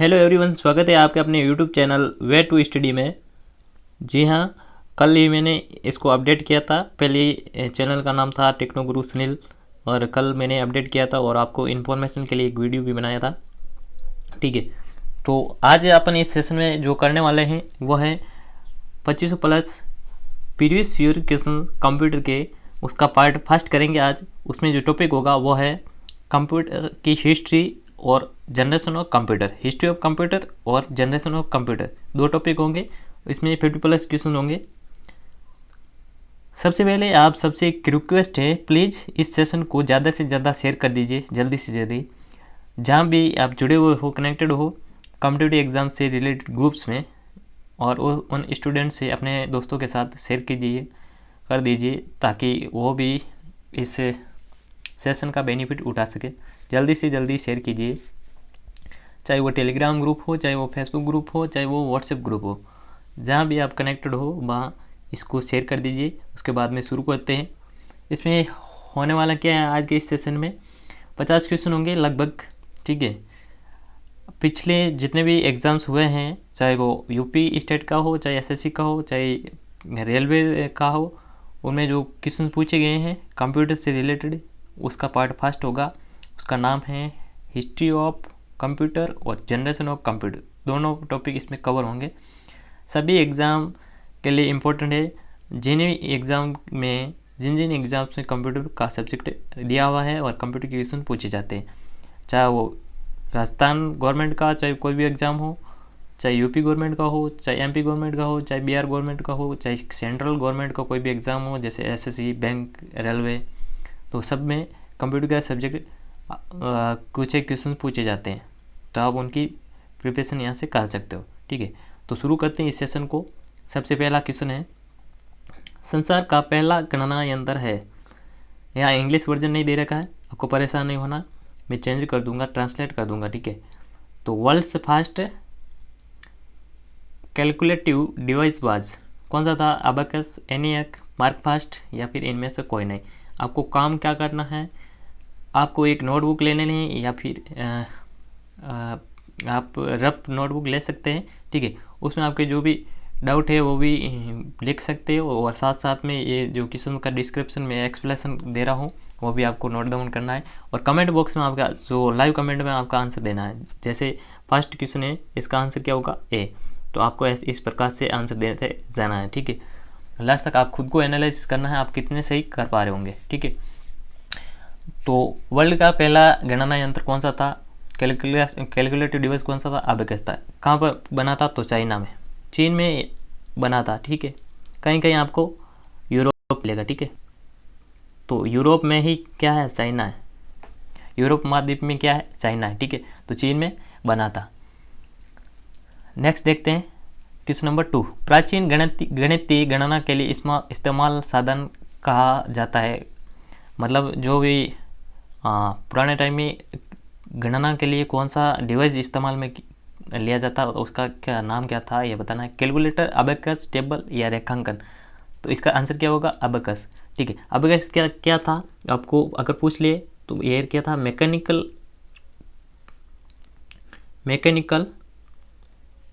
Hello everyone, स्वागत है आपके अपने YouTube channel way to study में। जी हाँ, कल ही मैंने इसको अपडेट किया था। पहले चैनल का नाम था टेक्नो गुरु सुनील, और कल मैंने अपडेट किया था और आपको इन्फॉर्मेशन के लिए एक वीडियो भी बनाया था। ठीक है, तो आज अपन इस सेशन में जो करने वाले हैं वो है 2500 plus previous year question computer के, उसका पार्ट फर्स्ट करेंगे आज। उसमें जो टॉपिक होगा वो है कंप्यूटर की हिस्ट्री और generation of computer. History of computer और जनरेशन ऑफ कंप्यूटर दो टॉपिक होंगे। इसमें 50 प्लस क्वेश्चन होंगे। सबसे पहले आप सबसे एक रिक्वेस्ट है, प्लीज़ इस सेशन को ज़्यादा से ज़्यादा शेयर कर दीजिए, जल्दी से जल्दी। जहाँ भी आप जुड़े हुए हो, कनेक्टेड हो कॉम्पिटिटिव एग्ज़ाम से रिलेटेड ग्रुप्स में, और उन स्टूडेंट से अपने दोस्तों के साथ शेयर कीजिए, कर दीजिए, ताकि वो भी इस सेशन का बेनिफिट उठा सके। जल्दी से जल्दी शेयर कीजिए, चाहे वो टेलीग्राम ग्रुप हो, चाहे वो फेसबुक ग्रुप हो, चाहे वो व्हाट्सएप ग्रुप हो, जहाँ भी आप कनेक्टेड हो वहाँ इसको शेयर कर दीजिए। उसके बाद में शुरू करते हैं। इसमें होने वाला क्या है, आज के इस सेशन में 50 क्वेश्चन होंगे लगभग। ठीक है, पिछले जितने भी एग्ज़ाम्स हुए हैं, चाहे वो यूपी स्टेट का हो, चाहे एसएससी का हो, चाहे रेलवे का हो, उनमें जो क्वेश्चन पूछे गए हैं कंप्यूटर से रिलेटेड, उसका पार्ट फर्स्ट होगा। उसका नाम है हिस्ट्री ऑफ कंप्यूटर और जनरेशन ऑफ कंप्यूटर। दोनों टॉपिक इसमें कवर होंगे। सभी एग्ज़ाम के लिए इम्पोर्टेंट है। जिन जिन एग्ज़ाम्स में कंप्यूटर का सब्जेक्ट दिया हुआ है और कंप्यूटर के क्वेश्चन पूछे जाते हैं, चाहे वो राजस्थान गवर्नमेंट का चाहे कोई भी एग्ज़ाम हो, चाहे यूपी गवर्नमेंट का हो, चाहे एमपी गवर्नमेंट का हो, चाहे बिहार गवर्नमेंट का हो, चाहे सेंट्रल गवर्नमेंट का कोई भी एग्ज़ाम हो, जैसे एसएससी, बैंक, रेलवे, तो सब में कंप्यूटर का सब्जेक्ट कुछ एक क्वेश्चन पूछे जाते हैं। तो आप उनकी प्रिपरेशन यहाँ से कर सकते हो। ठीक है, तो शुरू करते हैं इस सेशन को। सबसे पहला क्वेश्चन है, संसार का पहला गणना यंत्र है। यहाँ इंग्लिश वर्जन नहीं दे रखा है, आपको परेशान नहीं होना, मैं चेंज कर दूंगा, ट्रांसलेट कर दूंगा। ठीक है, तो world's first calculative device was, कौन सा था? अबेकस, एनियक, मार्क फास्ट, या फिर इनमें से कोई नहीं। आपको काम क्या करना है, आपको एक नोटबुक ले लेनी है, या फिर आप रफ नोटबुक ले सकते हैं। ठीक है, उसमें आपके जो भी डाउट है वो भी लिख सकते हो, और साथ साथ में ये जो क्वेश्चन का डिस्क्रिप्शन में एक्सप्लेनेशन दे रहा हूँ वो भी आपको नोट डाउन करना है। और कमेंट बॉक्स में आपका जो लाइव कमेंट में आपका आंसर देना है। जैसे फर्स्ट क्वेश्चन है, इसका आंसर क्या होगा? ए। तो आपको इस प्रकार से आंसर देते जाना है। ठीक है, लास्ट तक आप खुद को एनालाइज करना है, आप कितने सही कर पा रहे होंगे। ठीक है, तो वर्ल्ड का पहला गणना यंत्र कौन सा था? कैलकुलेटिव डिवाइस कौन सा था? अबेकस था। कहाँ पर बना था? तो चाइना में, चीन में बना था। ठीक है, कहीं कहीं आपको यूरोप मिलेगा। ठीक है, तो यूरोप में ही क्या है? चाइना है। यूरोप महाद्वीप में क्या है? चाइना है। ठीक है, तो चीन में बना था। नेक्स्ट देखते हैं क्वेश्चन नंबर 2, प्राचीन गणितीय गणना के लिए इस्तेमाल साधन कहा जाता है। मतलब जो भी पुराने टाइम में गणना के लिए कौन सा डिवाइस इस्तेमाल में लिया जाता है, उसका क्या नाम क्या था ये बताना है। कैलकुलेटर, अबेकस, टेबल या रेखांकन। तो इसका आंसर क्या होगा? अबेकस। ठीक है, अबेकस क्या क्या था, आपको अगर पूछ लिए तो ये क्या था? मैकेनिकल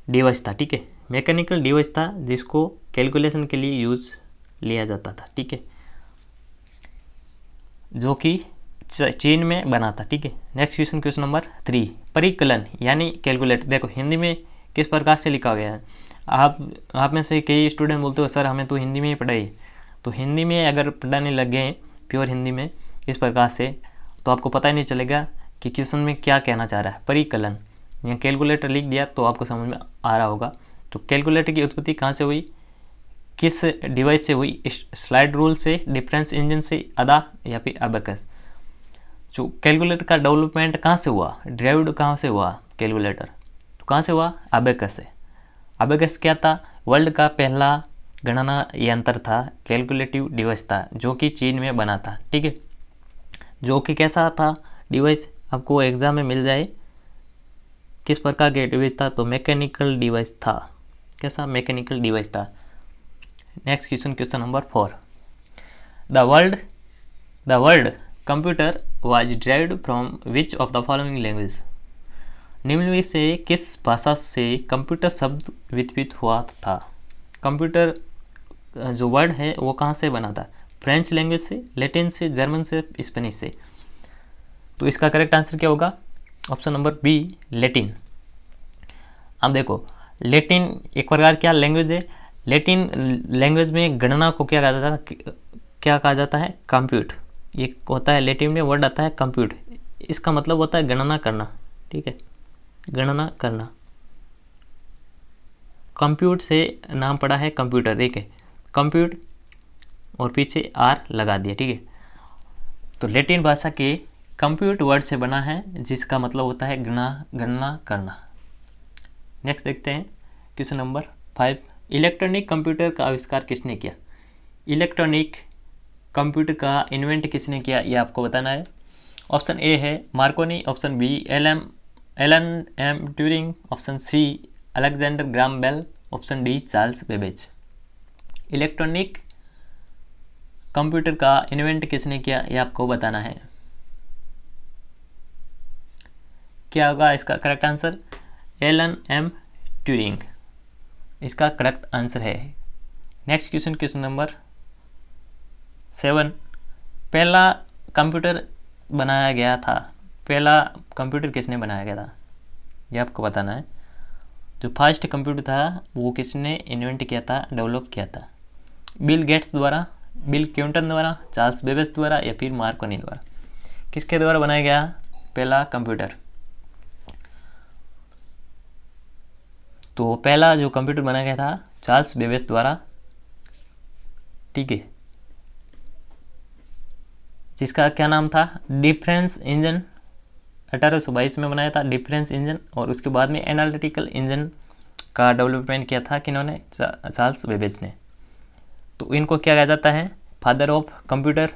डिवाइस था। ठीक है, मैकेनिकल डिवाइस था जिसको कैलकुलेशन के लिए यूज लिया जाता था। ठीक है, जो कि चीन में बना था। ठीक है, नेक्स्ट क्वेश्चन, क्वेश्चन नंबर 3, परिकलन यानी कैलकुलेट। देखो हिंदी में किस प्रकार से लिखा गया है। आप में से कई स्टूडेंट बोलते हो सर हमें तो हिंदी में ही पढ़ाई। तो हिंदी में अगर पढ़ाने लग गए प्योर हिंदी में इस प्रकार से, तो आपको पता ही नहीं चलेगा कि क्वेश्चन में क्या कहना चाह रहा है। परिकलन या कैलकुलेटर लिख दिया तो आपको समझ में आ रहा होगा। तो कैलकुलेटर की उत्पत्ति कहाँ से हुई, किस डिवाइस से हुई? स्लाइड रूल से, डिफरेंस इंजन से, अदा, या फिर अबेकस। जो कैलकुलेटर का डेवलपमेंट कहाँ से हुआ, ड्राइव्ड कहाँ से हुआ कैलकुलेटर, तो कहाँ से हुआ? अबेकस से। अबेकस क्या था? वर्ल्ड का पहला गणना यंत्र था, कैलकुलेटिव डिवाइस था, जो कि चीन में बना था। ठीक है, जो कि कैसा था डिवाइस, आपको एग्जाम में मिल जाए किस प्रकार के डिवाइस था, तो मैकेनिकल डिवाइस था। कैसा? मैकेनिकल डिवाइस था। Next question, question number 4, the world computer was derived from which of the following language? निम्नलिखित से किस भाषा से कंप्यूटर शब्द व्युत्पन्न हुआ था? कंप्यूटर जो वर्ड है वो कहाँ से बना था? फ्रेंच लैंग्वेज से, लैटिन से, जर्मन से, स्पेनिश से। तो इसका करेक्ट आंसर क्या होगा? Option number B, Latin. अब देखो, लैटिन एक प्रकार क्या लैंग्वेज है? लैटिन लैंग्वेज में गणना को क्या कहा जाता है? कंप्यूट। ये होता है लैटिन में वर्ड आता है कंप्यूट, इसका मतलब होता है गणना करना। ठीक है, गणना करना। कंप्यूट से नाम पड़ा है कंप्यूटर, ठीक है, कंप्यूट और पीछे आर लगा दिया। ठीक है, तो लैटिन भाषा के कंप्यूट वर्ड से बना है, जिसका मतलब होता है गणना करना। नेक्स्ट देखते हैं क्वेश्चन नंबर 5। इलेक्ट्रॉनिक कंप्यूटर का आविष्कार किसने किया? इलेक्ट्रॉनिक कंप्यूटर का इन्वेंट किसने किया, ये आपको बताना है। ऑप्शन ए है Marconi, option B Alan M Turing, option C Alexander Graham Bell, option D Charles Babbage. Electronic computer का इन्वेंट किसने किया, ये आपको बताना है। क्या होगा इसका correct answer? Alan M Turing इसका करेक्ट आंसर है। Next question, question number 7। पहला कंप्यूटर बनाया गया था, पहला कंप्यूटर किसने बनाया गया था, ये आपको बताना है। जो फर्स्ट कंप्यूटर था वो किसने इन्वेंट किया था, डेवलप किया था? बिल गेट्स द्वारा, बिल क्लिंटन द्वारा, चार्ल्स बेबेज द्वारा, या फिर मार्कोनी द्वारा? किसके द्वारा बनाया गया पहला कंप्यूटर? तो पहला जो कंप्यूटर बनाया गया था चार्ल्स बेबेज द्वारा। ठीक है, जिसका क्या नाम था? Difference engine. 1822 में बनाया था डिफरेंस इंजन, और उसके बाद में एनालिटिकल इंजन का डेवलपमेंट किया था किन्होंने? चार्ल्स बेबेज ने। तो इनको क्या कहा जाता है? Father of computer.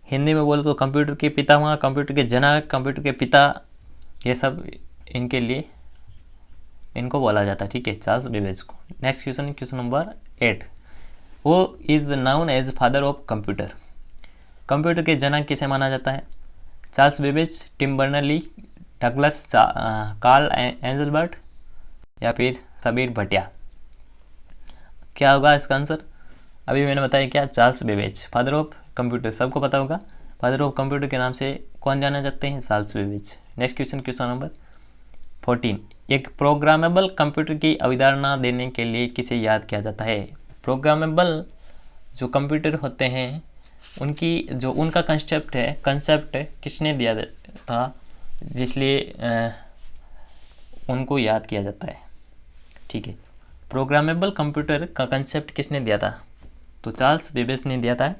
हिंदी में बोलो तो कंप्यूटर के पितामह, कंप्यूटर के जनक, कंप्यूटर के पिता, ये सब इनके लिए इनको बोला जाता है। ठीक है, चार्ल्स बेबेज को। Next question, question number 8। वो is known as father of computer. Computer के जनक किसे माना जाता है? Charles Babbage, Tim Berners-Lee, Douglas, Carl Engelbart, या फिर सबीर भटिया? क्या होगा इसका आंसर? अभी मैंने बताया क्या, Charles Babbage father of computer, सबको पता होगा। फादर ऑफ कंप्यूटर के नाम से कौन जाना जाते हैं? Charles Babbage. Next question, question number 14। एक प्रोग्रामेबल कंप्यूटर की अवधारणा देने के लिए किसे याद किया जाता है? प्रोग्रामेबल जो कंप्यूटर होते हैं उनकी जो उनका कंसेप्ट किसने दिया था, जिसलिए उनको याद किया जाता है? ठीक है, प्रोग्रामेबल कंप्यूटर का कंसेप्ट किसने दिया था? तो चार्ल्स बेबेज ने दिया था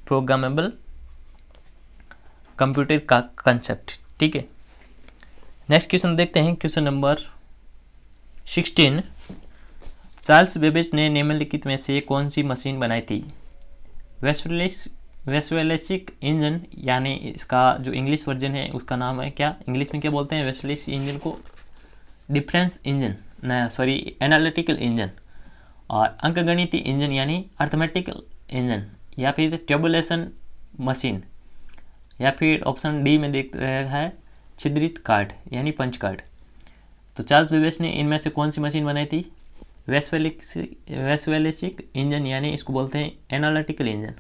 प्रोग्रामेबल कंप्यूटर का कंसेप्ट। ठीक है, नेक्स्ट क्वेश्चन देखते हैं, क्वेश्चन नंबर 16। चार्ल्स बेबेज ने निम्नलिखित में से कौन सी मशीन बनाई थी? वेस्वेलेसिक इंजन, यानी इसका जो इंग्लिश वर्जन है उसका नाम है क्या, इंग्लिश में क्या बोलते हैं वेस्वेलेसिक इंजन को? डिफरेंस इंजन, एनालिटिकल इंजन, और अंकगणितीय इंजन यानी अर्थमेटिकल इंजन, या फिर टेबुलेशन मशीन, या फिर ऑप्शन डी में देख रहा है छिद्रित कार्ड यानी पंच कार्ड। तो चार्ल्स बेबेज ने इनमें से कौन सी मशीन बनाई थी? वेस्वेलेसिक इंजन, यानी इसको बोलते हैं एनालिटिकल इंजन।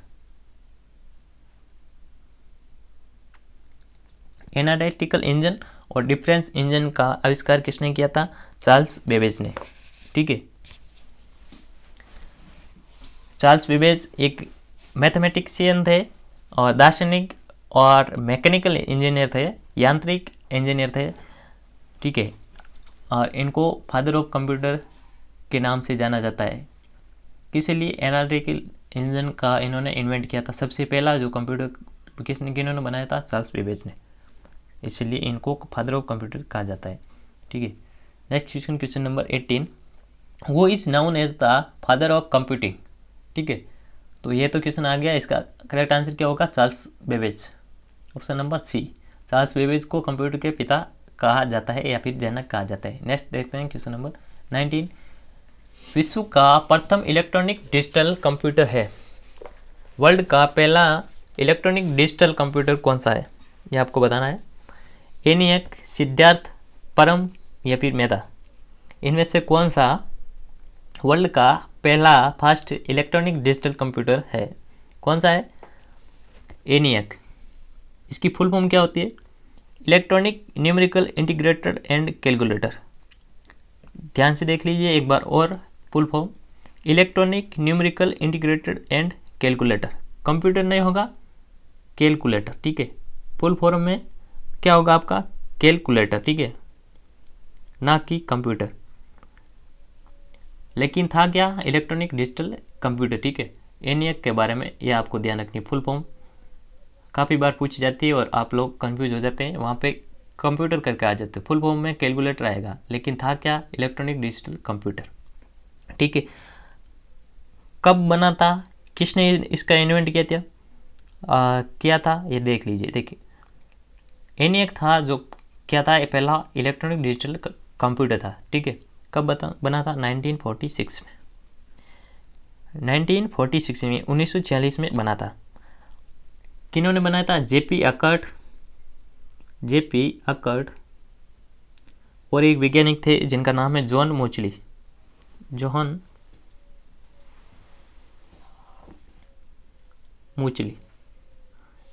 एनालिटिकल इंजन और डिफरेंस इंजन का आविष्कार किसने किया था? चार्ल्स बेबेज ने। ठीक है, चार्ल्स बेबेज एक मैथमेटिशियन थे और दार्शनिक और मैकेनिकल इंजीनियर थे, यांत्रिक इंजीनियर थे। ठीक है, और इनको फादर ऑफ कंप्यूटर के नाम से जाना जाता है। किस लिए? एनालिटिकल इंजन का इन्होंने इन्वेंट किया था। सबसे पहला जो कंप्यूटर किन्होंने बनाया था? चार्ल्स बेबेज ने, इसलिए इनको फादर ऑफ कंप्यूटर कहा जाता है। ठीक है, next question, question number 18। Who is known as the father of computing. ठीक है, तो ये तो क्वेश्चन आ गया, इसका करेक्ट आंसर क्या होगा? Charles Babbage, option number C. Charles Babbage को कंप्यूटर के पिता कहा जाता है या फिर जनक कहा जाता है। नेक्स्ट देखते हैं क्वेश्चन नंबर 19। विश्व का प्रथम इलेक्ट्रॉनिक डिजिटल कंप्यूटर है। वर्ल्ड का पहला इलेक्ट्रॉनिक डिजिटल कंप्यूटर कौन सा है, ये आपको बताना है। एनियक, सिद्धार्थ, परम या फिर मेधा, इनमें से कौन सा वर्ल्ड का पहला फास्ट इलेक्ट्रॉनिक डिजिटल कंप्यूटर है? कौन सा है? एनियक। इसकी फुल फॉर्म क्या होती है? Electronic numerical integrated and calculator. ध्यान से देख लीजिए एक बार और full form, electronic numerical integrated and calculator. Computer नहीं होगा, कैलकुलेटर, ठीक है। फुल फॉर्म में क्या होगा आपका? कैलकुलेटर, ठीक है, ना कि कंप्यूटर। लेकिन था क्या? इलेक्ट्रॉनिक डिजिटल कंप्यूटर, ठीक है। एनियक के बारे में ये आपको ध्यान रखनी, फुल फॉर्म काफ़ी बार पूछी जाती है और आप लोग कंफ्यूज हो जाते हैं, वहाँ पे कंप्यूटर करके आ जाते हैं, फुल फॉर्म में कैलकुलेटर आएगा, लेकिन था क्या? इलेक्ट्रॉनिक डिजिटल कंप्यूटर, ठीक है। कब बना था? किसने इसका इन्वेंट किया था ये देख लीजिए। देखिए, एनियक था जो क्या था? ये पहला इलेक्ट्रॉनिक डिजिटल कंप्यूटर था, ठीक है। कब बना था? 1946 में। 1946 में, 1946 में बना था। किन्होंने बनाया था? जेपी अकर्ट और एक वैज्ञानिक थे जिनका नाम है जॉन मूचली।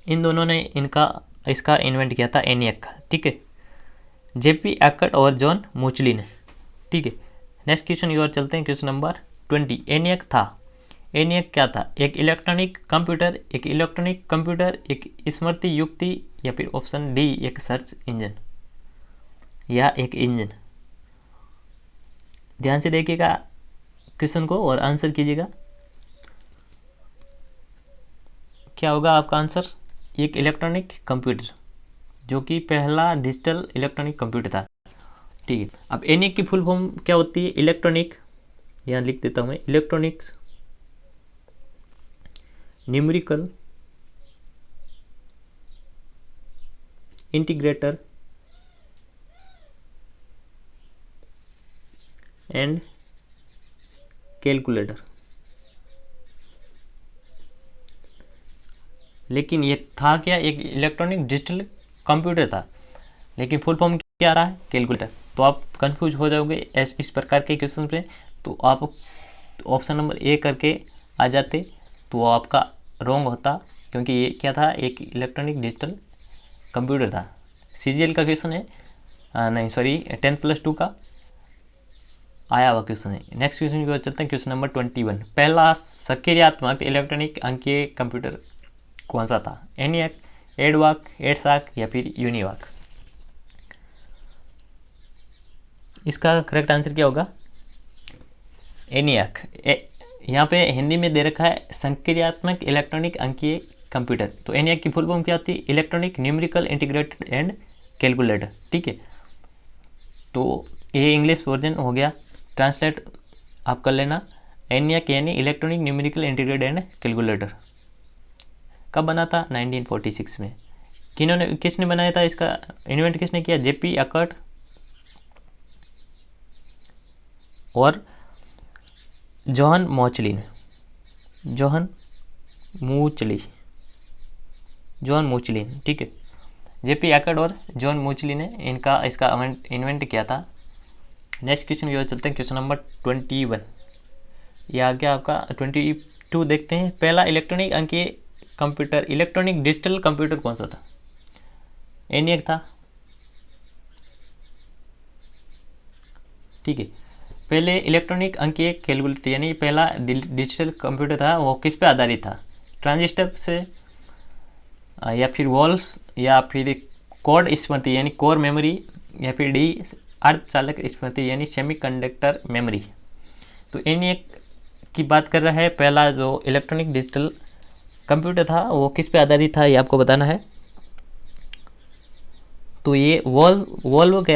इन दोनों ने इसका इन्वेंट किया था, एनियक का, ठीक है। जेपी अकर्ट और जॉन मूचली ने, ठीक है। नेक्स्ट क्वेश्चन की ओर चलते हैं, क्वेश्चन नंबर 20। एनियक क्या था? एक इलेक्ट्रॉनिक कंप्यूटर, एक स्मृति युक्ति या फिर ऑप्शन डी एक सर्च इंजन या एक इंजन। ध्यान से देखिएगा क्वेश्चन को और आंसर कीजिएगा। क्या होगा आपका आंसर? एक इलेक्ट्रॉनिक कंप्यूटर, जो कि पहला डिजिटल इलेक्ट्रॉनिक कंप्यूटर था, ठीक है। अब एनियक की फुल फॉर्म क्या होती है? इलेक्ट्रॉनिक, यहाँ लिख देता हूँ मैं, electronics numerical integrator and calculator. लेकिन ये था क्या? एक इलेक्ट्रॉनिक डिजिटल कंप्यूटर था, लेकिन फुल फॉर्म क्या आ रहा है? कैलकुलेटर। तो आप कंफ्यूज हो जाओगे इस प्रकार के क्वेश्चन पे, तो आप ऑप्शन नंबर ए करके आ जाते, तो वो आपका रॉन्ग होता, क्योंकि ये क्या था? एक इलेक्ट्रॉनिक डिजिटल कंप्यूटर था। सीजीएल का क्वेश्चन है, नहीं सॉरी 10+2 का आया हुआ क्वेश्चन है। नेक्स्ट क्वेश्चन की ओर चलते हैं, क्वेश्चन नंबर 21। पहला सक्रियात्मक इलेक्ट्रॉनिक अंकीय कंप्यूटर कौन सा था? एनियक, एडवाक, एडसाक या फिर यूनिवाक। इसका करेक्ट आंसर क्या होगा? एनियक। यहाँ पे हिंदी में दे रखा है सक्रियात्मक इलेक्ट्रॉनिक अंकीय कंप्यूटर, तो एनियक की फुल फॉर्म क्या होती है? Electronic numerical integrated and calculator, ठीक है। तो ये इंग्लिश वर्जन हो गया, ट्रांसलेट आप कर लेना। एनियक यानी electronic numerical integrated and calculator. कब बना था? 1946 में। किसने बनाया था इसका इन्वेंट? किसने किया? जेपी अकर्ट और जॉन मूचली, ठीक है। जेपी अकर्ट और जॉन मूचली ने इसका इन्वेंट किया था। नेक्स्ट क्वेश्चन की ओर चलते हैं, क्वेश्चन नंबर 21। ये आ गया आपका 22। देखते हैं, पहला इलेक्ट्रॉनिक अंकीय कंप्यूटर, इलेक्ट्रॉनिक डिजिटल कंप्यूटर कौन सा था? एनियक था, ठीक है। पहले इलेक्ट्रॉनिक अंकीय कैलकुलेटर यानी पहला डिजिटल कंप्यूटर था, वो किस पे आधारित था? ट्रांजिस्टर से या फिर वॉल्स या फिर कोड स्मृति यानी कोर मेमोरी या फिर डी अर्धचालक स्मृति यानी सेमीकंडक्टर मेमोरी। तो एनियक की बात कर रहा है, पहला जो इलेक्ट्रॉनिक डिजिटल कंप्यूटर था वो किस पे आधारित था, ये आपको बताना है। तो ये वॉल्व पे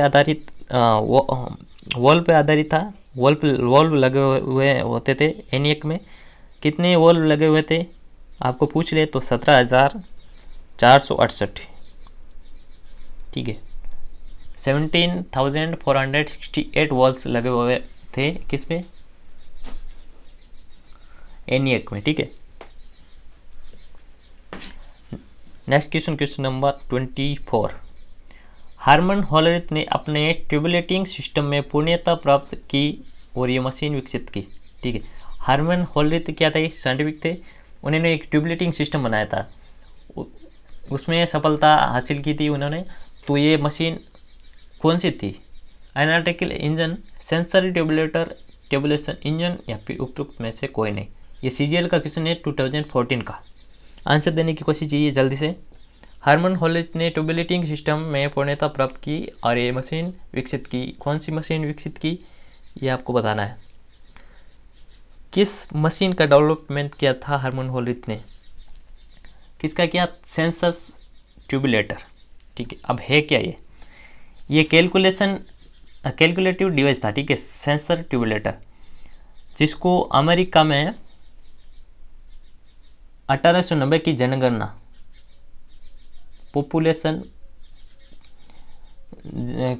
आधारित था। वॉल्व लगे हुए होते थे एनियक में। कितने वॉल्व लगे हुए थे आपको पूछ ले तो 17,468, ठीक है। 17,468 वॉल्व्स लगे हुए थे किस में? एनियक में, ठीक है। Next question number 24। हार्मन होलरिथ ने अपने ट्यूबुलेटिंग सिस्टम में पूर्णता प्राप्त की और ये मशीन विकसित की। ठीक है, हार्मन होलरिथ क्या था, साइंटिफिक थे, उन्होंने एक ट्यूबुलेटिंग सिस्टम बनाया था, उसमें सफलता हासिल की थी उन्होंने। तो ये मशीन कौन सी थी, एनालिटिकल इंजन, सेंसरी ट्यूबुलेटर, ट्यूबुलेशन इंजन या फिर उपयुक्त में से कोई नहीं। ये CGL का क्वेश्चन है 2014 का। आंसर देने की कोशिश कीजिए जल्दी से। हार्मन होलरिथ ने ट्यूबुलेटिंग सिस्टम में पूर्णता प्राप्त की और ये मशीन विकसित की। कौन सी मशीन विकसित की, ये आपको बताना है। किस मशीन का डेवलपमेंट किया था हार्मन होलरिथ ने, किसका किया, सेंसस ट्यूबुलेटर। ठीक है, अब है क्या ये कैलकुलेटिव डिवाइस था। ठीक है, सेंसर ट्यूबुलेटर, जिसको अमेरिका में 1890 की जनगणना, पॉपुलेशन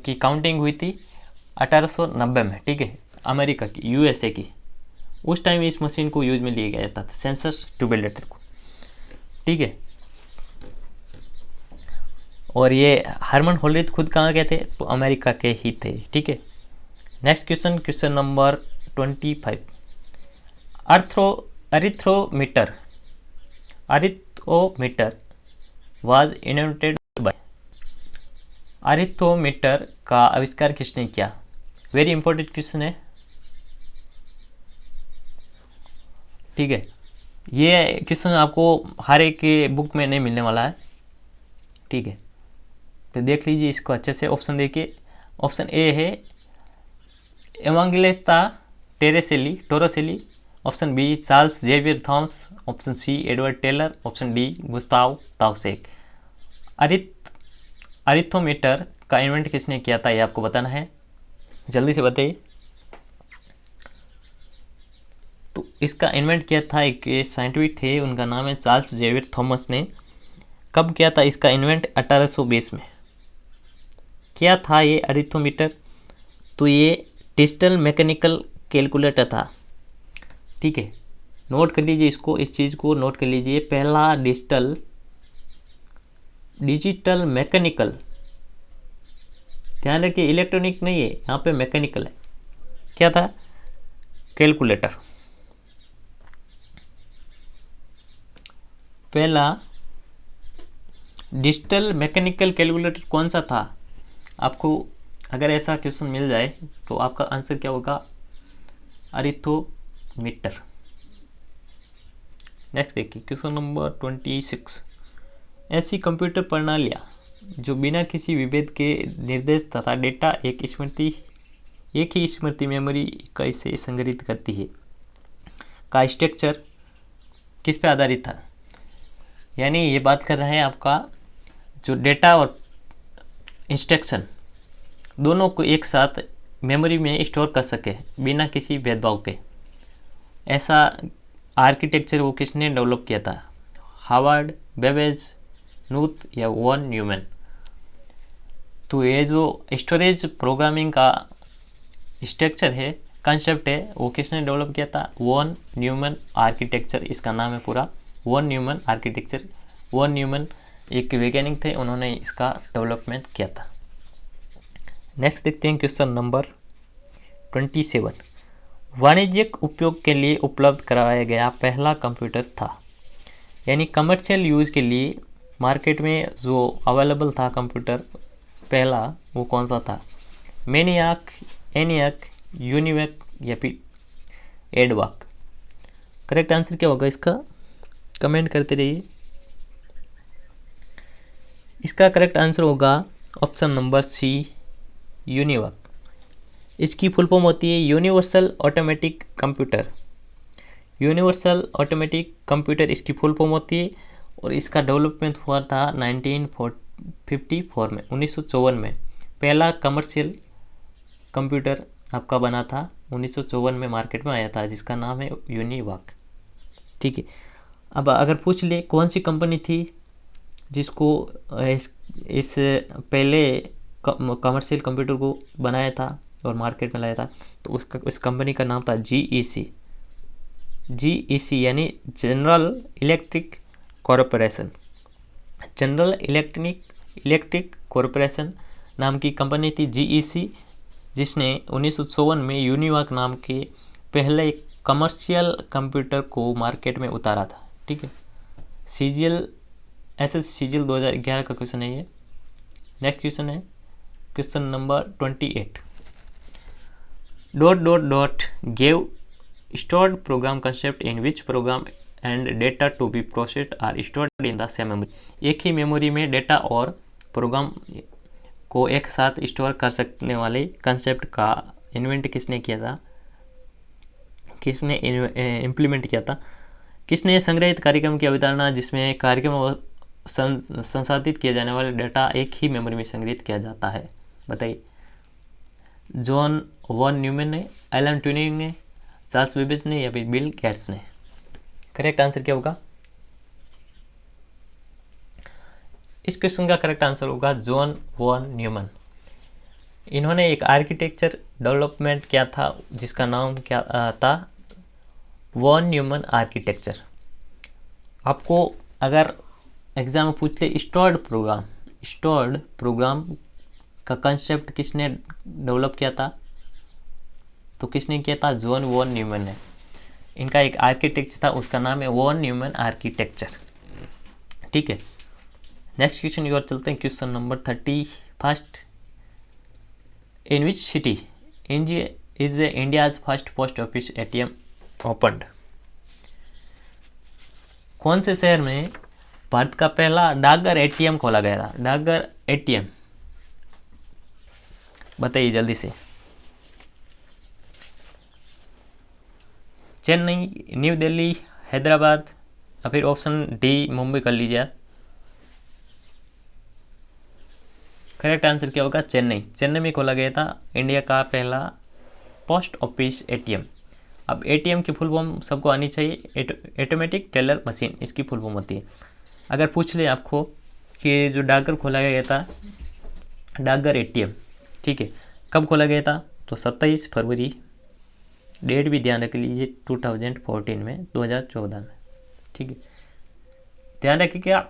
की काउंटिंग हुई थी 1890 में। ठीक है, अमेरिका की, USA की, उस टाइम इस मशीन को यूज में लिया गया था, सेंसस ट्यूबुलेटर को। ठीक है, और ये हार्मन होलरिथ खुद कहाँ के थे, तो अमेरिका के ही थे। ठीक है, next question, question number 25। Arithmometer was invented by. Arithmometer का आविष्कार किसने किया, वेरी इंपॉर्टेंट क्वेश्चन है। ठीक है, ये क्वेश्चन आपको हर एक के बुक में नहीं मिलने वाला है। ठीक है, तो देख लीजिए इसको अच्छे से। ऑप्शन देखिए, ऑप्शन ए है Evangelista Torricelli, option B Charles Xavier Thomas, option C Edward Taylor, option D Gustav Tauschek. Arithmometer का इन्वेंट किसने किया था, ये आपको बताना है, जल्दी से बताइए। तो इसका इन्वेंट किया था एक साइंटिफिक थे, उनका नाम है चार्ल्स जेवियर थॉमस ने। कब किया था इसका इन्वेंट, 1820 में। क्या था ये अरिथोमीटर, तो ये डिजिटल मैकेनिकल कैलकुलेटर था। ठीक है, नोट कर लीजिए इसको, इस चीज़ को नोट कर लीजिए। पहला डिजिटल मैकेनिकल, ध्यान रखिए इलेक्ट्रॉनिक नहीं है यहाँ पे, मैकेनिकल है। क्या था, कैलकुलेटर। पहला डिजिटल मैकेनिकल कैलकुलेटर कौन सा था, आपको अगर ऐसा क्वेश्चन मिल जाए तो आपका आंसर क्या होगा, अरिथोमीटर। नेक्स्ट देखिए, क्वेश्चन नंबर 26। ऐसी कंप्यूटर प्रणालियाँ जो बिना किसी विभेद के निर्देश तथा डेटा एक ही स्मृति मेमोरी इकाई से संग्रहित करती है, का स्ट्रक्चर किस पे आधारित था। यानी ये बात कर रहे हैं आपका जो डेटा और इंस्ट्रक्शन दोनों को एक साथ मेमोरी में स्टोर कर सके बिना किसी भेदभाव के, ऐसा आर्किटेक्चर वो किसने डेवलप किया था, हार्वर्ड, बेबेज, नूथ या वॉन न्यूमैन। तो ये जो स्टोरेज प्रोग्रामिंग का स्ट्रक्चर है, कंसेप्ट है, वो किसने डेवलप किया था, वॉन न्यूमैन आर्किटेक्चर, इसका नाम है पूरा, von Neumann architecture. Von Neumann एक वैज्ञानिक थे, उन्होंने इसका डेवलपमेंट किया था। नेक्स्ट देखते हैं क्वेश्चन नंबर 27। वाणिज्यिक उपयोग के लिए उपलब्ध कराया गया पहला कंप्यूटर था, यानी कमर्शियल यूज के लिए मार्केट में जो अवेलेबल था कंप्यूटर पहला, वो कौन सा था, मैनियाक, एनियाक, यूनिवैक या फिर एडवाक। करेक्ट आंसर क्या होगा इसका, कमेंट करते रहिए। इसका करेक्ट आंसर होगा ऑप्शन नंबर सी, यूनिवैक। इसकी फुल फॉर्म होती है universal automatic computer. Universal automatic computer इसकी फुल फॉर्म होती है, और इसका डेवलपमेंट हुआ था 1954 में, 1954 में पहला कमर्शियल कंप्यूटर आपका बना था, 1954 में मार्केट में आया था, जिसका नाम है यूनिवैक। ठीक है, अब अगर पूछ ले कौन सी कंपनी थी जिसको इस पहले कमर्शियल कंप्यूटर को बनाया था और मार्केट में लाया था, तो उस कंपनी का नाम था GEC यानी general electric corporation. General electric corporation नाम की कंपनी थी जीईसी, जिसने 1954 में यूनिवाक नाम के पहले कमर्शियल कंप्यूटर को मार्केट में उतारा था। ठीक है, सीजीएल एसएस सीजीएल 2011 का क्वेश्चन है ये। नेक्स्ट क्वेश्चन है question number 28। ... gave stored program concept in which program and data to be processed are stored in the same memory। एक ही मेमोरी में डेटा और प्रोग्राम को एक साथ स्टोर कर सकने वाले कंसेप्ट का इन्वेंट किसने किया था, किसने इम्प्लीमेंट किया था? किसने संग्रहित कार्यक्रम की अवधारणा जिसमें कार्यक्रम और संसाधित किए जाने वाले डेटा एक ही मेमोरी में संग्रहित किया जाता है? बताइए। जॉन वॉन न्यूमैन ने, एलन ट्यूरिंग ने, चार्ल्स बेबेज ने या फिर बिल गेट्स ने? करेक्ट आंसर क्या होगा? इस क्वेश्चन का करेक्ट आंसर होगा जॉन वॉन न्यूमैन। इन्होंने एक आर्किटेक्चर डेवलपमेंट किया था जिसका नाम क्या था? Von Neumann architecture. आपको अगर एग्जाम में पूछ ले स्टोर्ड प्रोग्राम का कंसेप्ट किसने डेवलप किया था, तो किसने किया था? जॉन वॉन न्यूमैन ने। इनका एक आर्किटेक्चर था, उसका नाम है वॉन न्यूमैन आर्किटेक्चर। ठीक है, नेक्स्ट क्वेश्चन की ओर चलते हैं। Question number 31। In which city is India's first post office ATM opened? कौन से शहर में भारत का पहला डाकघर एटीएम खोला गया था? डाकघर एटीएम, बताइए जल्दी से। चेन्नई, न्यू दिल्ली, हैदराबाद या फिर ऑप्शन डी मुंबई कर लीजिए। करेक्ट आंसर क्या होगा? चेन्नई। चेन्नई में खोला गया था इंडिया का पहला पोस्ट ऑफिस एटीएम। अब एटीएम की फुल फॉर्म सबको आनी चाहिए, ऑटोमेटिक टेलर मशीन इसकी फुल फॉर्म होती है। अगर पूछ ले आपको कि जो डाकघर खोला गया था, डाकघर एटीएम, ठीक है, कब खोला गया था? तो 27 फरवरी, डेट भी ध्यान रख लीजिए, 2014 में, 2014 में। ठीक है, ध्यान रखिए क्या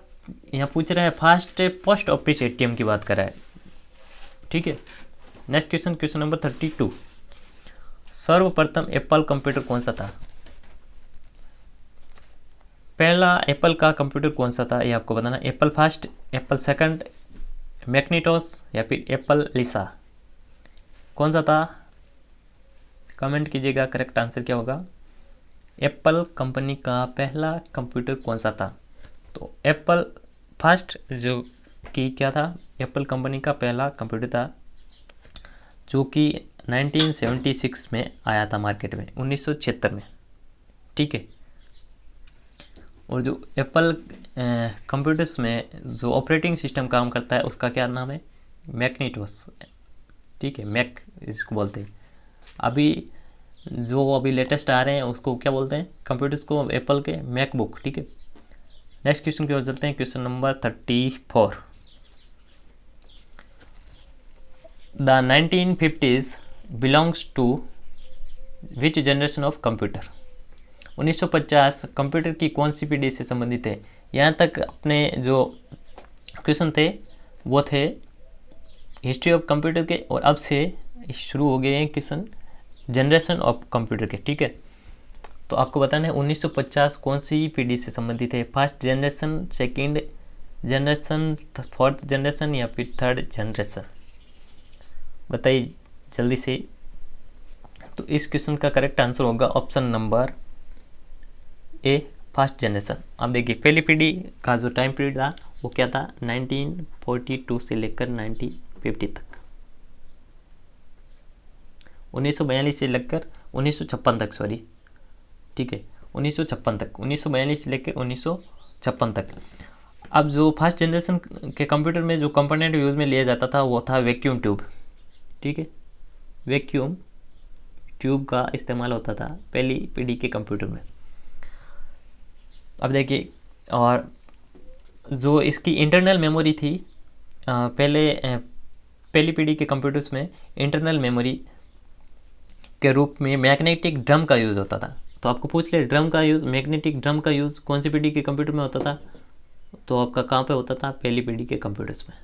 यहाँ पूछ रहा है फर्स्ट पोस्ट ऑफिस एटीएम की बात कर रहा है। ठीक है, नेक्स्ट क्वेश्चन, क्वेश्चन नंबर 32। सर्वप्रथम एप्पल कंप्यूटर कौन सा था? पहला एप्पल का कंप्यूटर कौन सा था ये आपको बताना। एप्पल फर्स्ट, एप्पल सेकंड, मैग्नेटोस या फिर एप्पल लिसा, कौन सा था? कमेंट कीजिएगा, करेक्ट आंसर क्या होगा? एप्पल कंपनी का पहला कंप्यूटर कौन सा था? तो एप्पल फर्स्ट जो कि क्या था? एप्पल कंपनी का पहला कंप्यूटर था जो कि 1976 में आया था मार्केट में, 1976 में। ठीक है, और जो एप्पल कंप्यूटर्स में जो ऑपरेटिंग सिस्टम काम करता है उसका क्या नाम है? मैग्नेटोस। ठीक है, मैक इसको बोलते हैं। अभी लेटेस्ट आ रहे हैं उसको क्या बोलते हैं कंप्यूटर्स को? एप्पल के मैकबुक। ठीक है, नेक्स्ट क्वेश्चन की ओर चलते हैं। Question number 34। The 1950s belongs to which generation of computer? 1950 computer की कौन सी पीढ़ी से संबंधित है? यहाँ तक अपने जो क्वेश्चन थे वो थे हिस्ट्री ऑफ कंप्यूटर के, और अब से शुरू हो गए हैं क्वेश्चन जनरेशन ऑफ कंप्यूटर के। ठीक है, तो आपको बताना है 1950 कौन सी पीढ़ी से संबंधित है? First generation, second generation, fourth generation या फिर थर्ड जनरेशन? बताइए जल्दी से। तो इस क्वेश्चन का करेक्ट आंसर होगा option number A, first generation. अब देखिए पहली पीढ़ी का जो टाइम पीरियड था वो क्या था? 1942 से लेकर 1950 तक, 1942 से लेकर 1956 तक, सॉरी। ठीक है, 1956 तक, 1942 से लेकर 1956 तक। अब जो फर्स्ट जनरेशन के कंप्यूटर में जो कंपोनेंट यूज में लिया जाता था वो था वैक्यूम ट्यूब। ठीक है, वैक्यूम ट्यूब का इस्तेमाल होता था पहली पीढ़ी के कंप्यूटर में। अब देखिए, और जो इसकी इंटरनल मेमोरी थी पहली पीढ़ी के कंप्यूटर्स में इंटरनल मेमोरी के रूप में मैग्नेटिक ड्रम का यूज़ होता था। तो आपको पूछ ले ड्रम का यूज़, मैग्नेटिक ड्रम का यूज़ कौन सी पीढ़ी के कंप्यूटर में होता था? तो आपका कहाँ पे होता था? पहली पीढ़ी के कंप्यूटर्स में।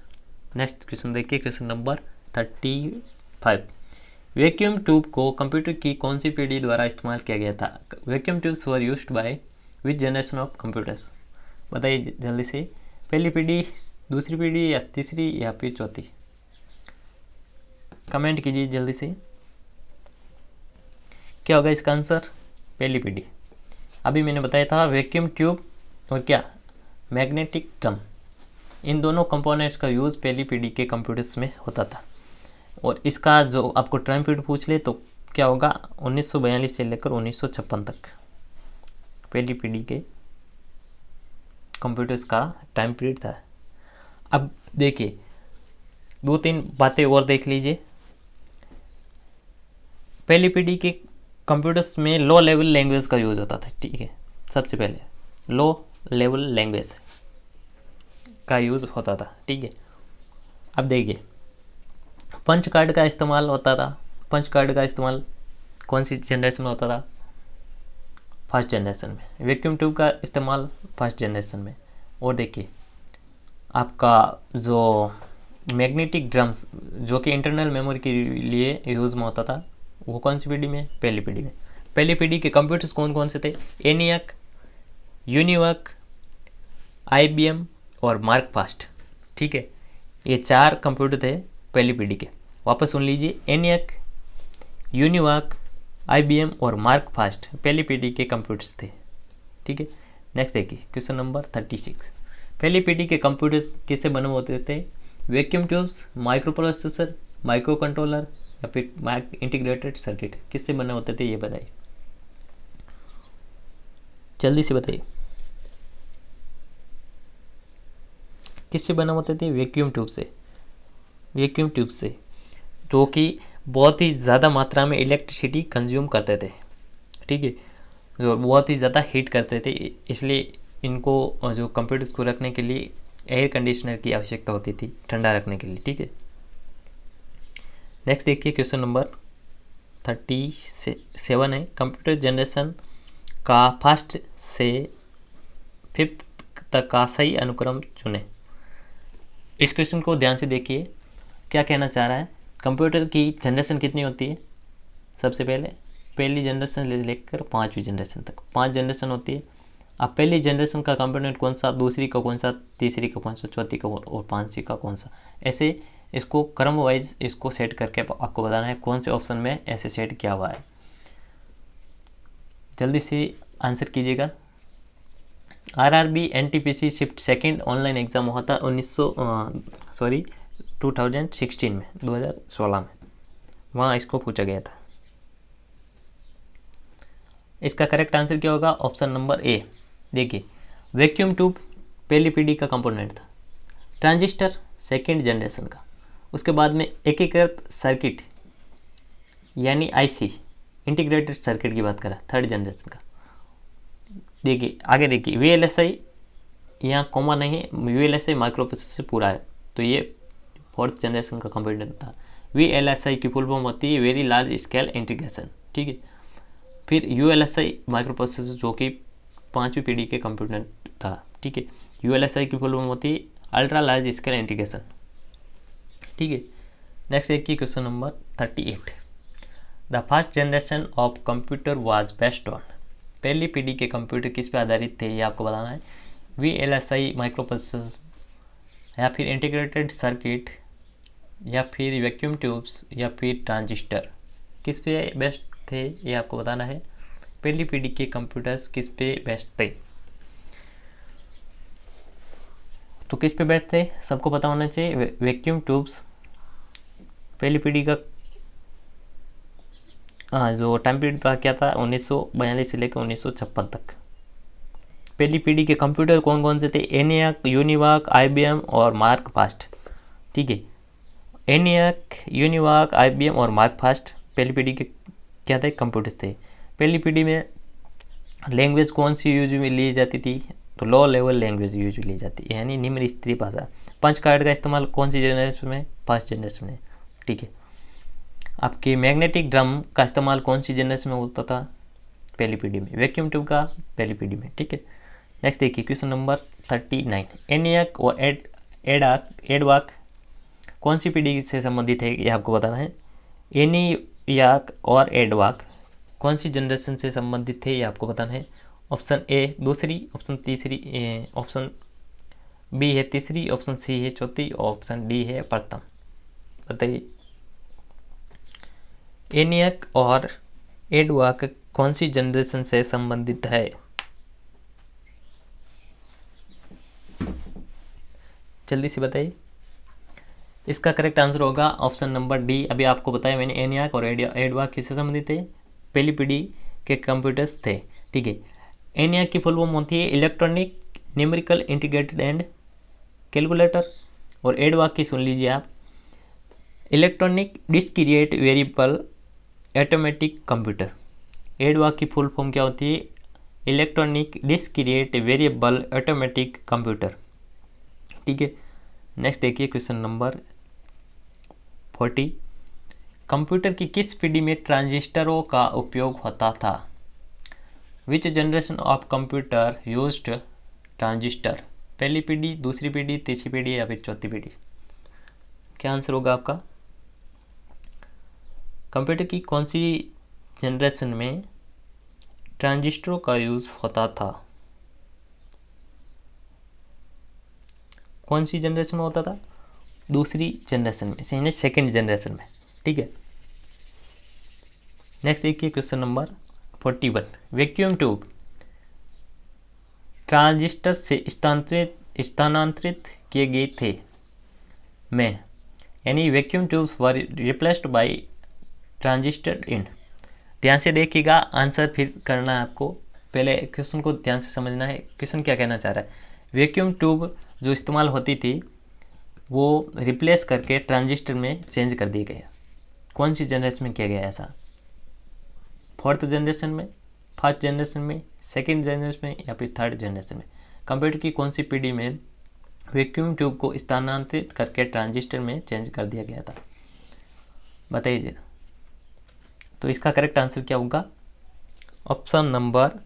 नेक्स्ट क्वेश्चन देखिए, क्वेश्चन नंबर 35। वैक्यूम ट्यूब को कंप्यूटर की कौन सी पीढ़ी द्वारा इस्तेमाल किया गया था? Vacuum tubes were used by which generation of computers? बताइए जल्दी से, पहली पीढ़ी, दूसरी पीढ़ी, या तीसरी, या फिर चौथी? कमेंट कीजिए जल्दी से। क्या होगा इसका आंसर? पहली पीढ़ी। अभी मैंने बताया था वैक्यूम ट्यूब और क्या, मैग्नेटिक ड्रम, इन दोनों कंपोनेंट्स का यूज़ पहली पीढ़ी के कंप्यूटर्स में होता था। और इसका जो आपको टाइम पीरियड पूछ ले तो क्या होगा, 1942 से लेकर 1956 तक पहली पीढ़ी के कंप्यूटर्स का टाइम पीरियड था। अब देखिए, दो तीन बातें और देख लीजिए। पहली पीढ़ी के कंप्यूटर्स में लो लेवल लैंग्वेज का यूज़ होता था, ठीक है। सबसे पहले लो लेवल लैंग्वेज का यूज़ होता था, ठीक है। अब देखिए, पंच कार्ड का इस्तेमाल होता था। पंच कार्ड का इस्तेमाल कौन सी जनरेशन में होता था? फर्स्ट जनरेशन में। वैक्यूम ट्यूब का इस्तेमाल फर्स्ट जनरेशन में। और देखिए, आपका जो मैग्नेटिक ड्रम्स जो कि इंटरनल मेमोरी के लिए यूज़ में होता था, वो कौन सी पीढ़ी में? पहली पीढ़ी में। पहली पीढ़ी के कंप्यूटर्स कौन कौन से थे? एनियाक, यूनिवर्क, IBM और मार्क फास्ट, ठीक है। ये चार कंप्यूटर थे पहली पीढ़ी के। वापस सुन लीजिए, एनियाक, यूनिवर्क, IBM और मार्क फास्ट पहली पीढ़ी के कंप्यूटर्स थे, ठीक है। नेक्स्ट देखिए, क्वेश्चन नंबर 36। पहली पीढ़ी के कंप्यूटर्स किससे बने होते थे? Vacuum tubes, micro processor, micro controller, या फिर इंटीग्रेटेड सर्किट, किससे बने होते थे? ये बताइए, जल्दी से बताइए, किससे बने होते थे? वैक्यूम ट्यूब से। वैक्यूम ट्यूब से, जो कि बहुत ही ज़्यादा मात्रा में इलेक्ट्रिसिटी कंज्यूम करते थे, ठीक है, जो बहुत ही ज़्यादा हीट करते थे, इसलिए इनको जो कंप्यूटर्स को रखने के लिए एयर कंडीशनर की आवश्यकता होती थी ठंडा रखने के लिए, ठीक है। नेक्स्ट देखिए, क्वेश्चन नंबर 37 है, कंप्यूटर जनरेशन का फर्स्ट से फिफ्थ तक का सही अनुक्रम चुने। इस क्वेश्चन को ध्यान से देखिए, क्या कहना चाह रहा है। कंप्यूटर की जनरेशन कितनी होती है? सबसे पहले पहली जनरेशन ले लेकर पाँचवीं जनरेशन तक 5 जनरेशन होती है। अब पहली जनरेशन का कंपोनेंट कौन सा, दूसरी का कौन सा, तीसरी का कौन सा, चौथी का और पांचवी का कौन सा, ऐसे इसको क्रम वाइज इसको सेट करके आपको बताना है कौन से ऑप्शन में ऐसे सेट किया हुआ है। जल्दी से आंसर कीजिएगा। RRB NTPC shift second online exam हुआ था 2016 में, 2016 में, वहाँ इसको पूछा गया था। इसका करेक्ट आंसर क्या होगा? Option number A. देखिए, वैक्यूम ट्यूब पहली पीढ़ी का कंपोनेंट था, ट्रांजिस्टर सेकेंड जनरेशन का, उसके बाद में एकीकृत सर्किट यानी IC इंटीग्रेटेड सर्किट की बात करें थर्ड जनरेशन का। देखिए आगे देखिए, VLSI यहाँ कॉमा नहीं है, VLSI माइक्रो प्रोसेसर पूरा है, तो ये फोर्थ जनरेशन का कंप्यूटर था। VLSI की फुल फॉर्म होती है वेरी लार्ज स्केल इंटीग्रेशन, ठीक है। फिर ULSI माइक्रो प्रोसेसर जो कि पांचवी पीढ़ी के कंप्यूटर था, ठीक है। ULSI की फुल फॉर्म होती है अल्ट्रा लार्ज स्केल इंटीग्रेशन, ठीक है। नेक्स्ट देखिए, question number 38। The first generation of computer was based on. पहली पीढ़ी के कंप्यूटर किस पे आधारित थे, ये आपको बताना है। VLSI माइक्रो प्रोसेसर, या फिर इंटीग्रेटेड सर्किट, या फिर वैक्यूम ट्यूब्स, या फिर ट्रांजिस्टर, किस पे बेस्ट थे ये आपको बताना है। पहली पीढ़ी के कंप्यूटर्स किस पे बेस्ट थे? तो किस पे बेस्ट थे सबको पता होना चाहिए। वैक्यूम ट्यूब्स पहली पीढ़ी का जो टाइम पीरियड था क्या था, 1942 से लेकर 1956 तक। पहली पीढ़ी के कंप्यूटर कौन कौन से थे? ENIAC, यूनिवाक, IBM और मार्क फास्ट, ठीक है। ENIAC, यूनिवाक, IBM और मार्क फास्ट पहली पीढ़ी के क्या थे? कंप्यूटर्स थे। पहली पीढ़ी में लैंग्वेज कौन सी यूज में ली जाती थी? तो लो लेवल लैंग्वेज यूज ली जाती है, यानी निम्न स्तरीय भाषा। पंच कार्ड का इस्तेमाल कौन सी जनरेशन में? फर्स्ट जनरेशन में, ठीक है। आपके मैग्नेटिक ड्रम का इस्तेमाल कौन सी जनरेशन में होता था? पहली पीढ़ी में। वैक्यूम ट्यूब का पहली पीढ़ी में, ठीक है। नेक्स्ट देखिए, क्वेश्चन नंबर 39। ENIAC और एडवाक कौन सी पीढ़ी से संबंधित है ये आपको बताना है। एनियाक और एडवाक कौन सी जनरेशन से संबंधित थे ये आपको बताना है। ऑप्शन ए दूसरी, ऑप्शन बी है तीसरी, ऑप्शन सी है चौथी, ऑप्शन डी है प्रथम। बताइए एनियाक और एडवाक कौन सी जनरेशन से संबंधित है। जल्दी से बताइए। इसका करेक्ट आंसर होगा ऑप्शन नंबर डी। अभी आपको बताया मैंने, एनियाक और एडवाक किससे संबंधित थे, पहली पीढ़ी के कंप्यूटर्स थे। ठीक है, एनियाक की फुल फॉर्म होती है electronic numerical integrated and calculator, और एडवाक की सुन लीजिए आप, electronic discrete variable automatic computer. EDVAC की फुल फॉर्म क्या होती है, electronic discrete variable automatic computer. ठीक है, नेक्स्ट देखिए क्वेश्चन नंबर 40। कंप्यूटर की किस पीढ़ी में ट्रांजिस्टरों का उपयोग होता था। विच generation of computer used transistor. पहली पीढ़ी, दूसरी पीढ़ी, तीसरी पीढ़ी या फिर चौथी पीढ़ी। क्या आंसर होगा आपका। कंप्यूटर की कौन सी जनरेशन में ट्रांजिस्टरों का यूज होता था। कौन सी जनरेशन में होता था, दूसरी जनरेशन में, यानी सेकेंड जनरेशन में। ठीक है, नेक्स्ट देखिए question number 41। Vacuum tube transistor से स्थानांतरित किए गए थे में, यानी vacuum tubes were replaced by transistor इन। ध्यान से देखिएगा, आंसर फिर करना है आपको, पहले क्वेश्चन को ध्यान से समझना है। क्वेश्चन क्या कहना चाह रहा है, वैक्यूम ट्यूब जो इस्तेमाल होती थी वो रिप्लेस करके ट्रांजिस्टर में चेंज कर दिया गया। कौन सी जनरेशन में किया गया ऐसा, फोर्थ जनरेशन में, फर्स्ट जनरेशन में, सेकेंड जनरेशन में या फिर थर्ड जनरेशन में। कंप्यूटर की कौन सी पीढ़ी में वैक्यूम ट्यूब को स्थानांतरित करके ट्रांजिस्टर में चेंज कर दिया गया था, बताइए। तो इसका करेक्ट आंसर क्या होगा, option number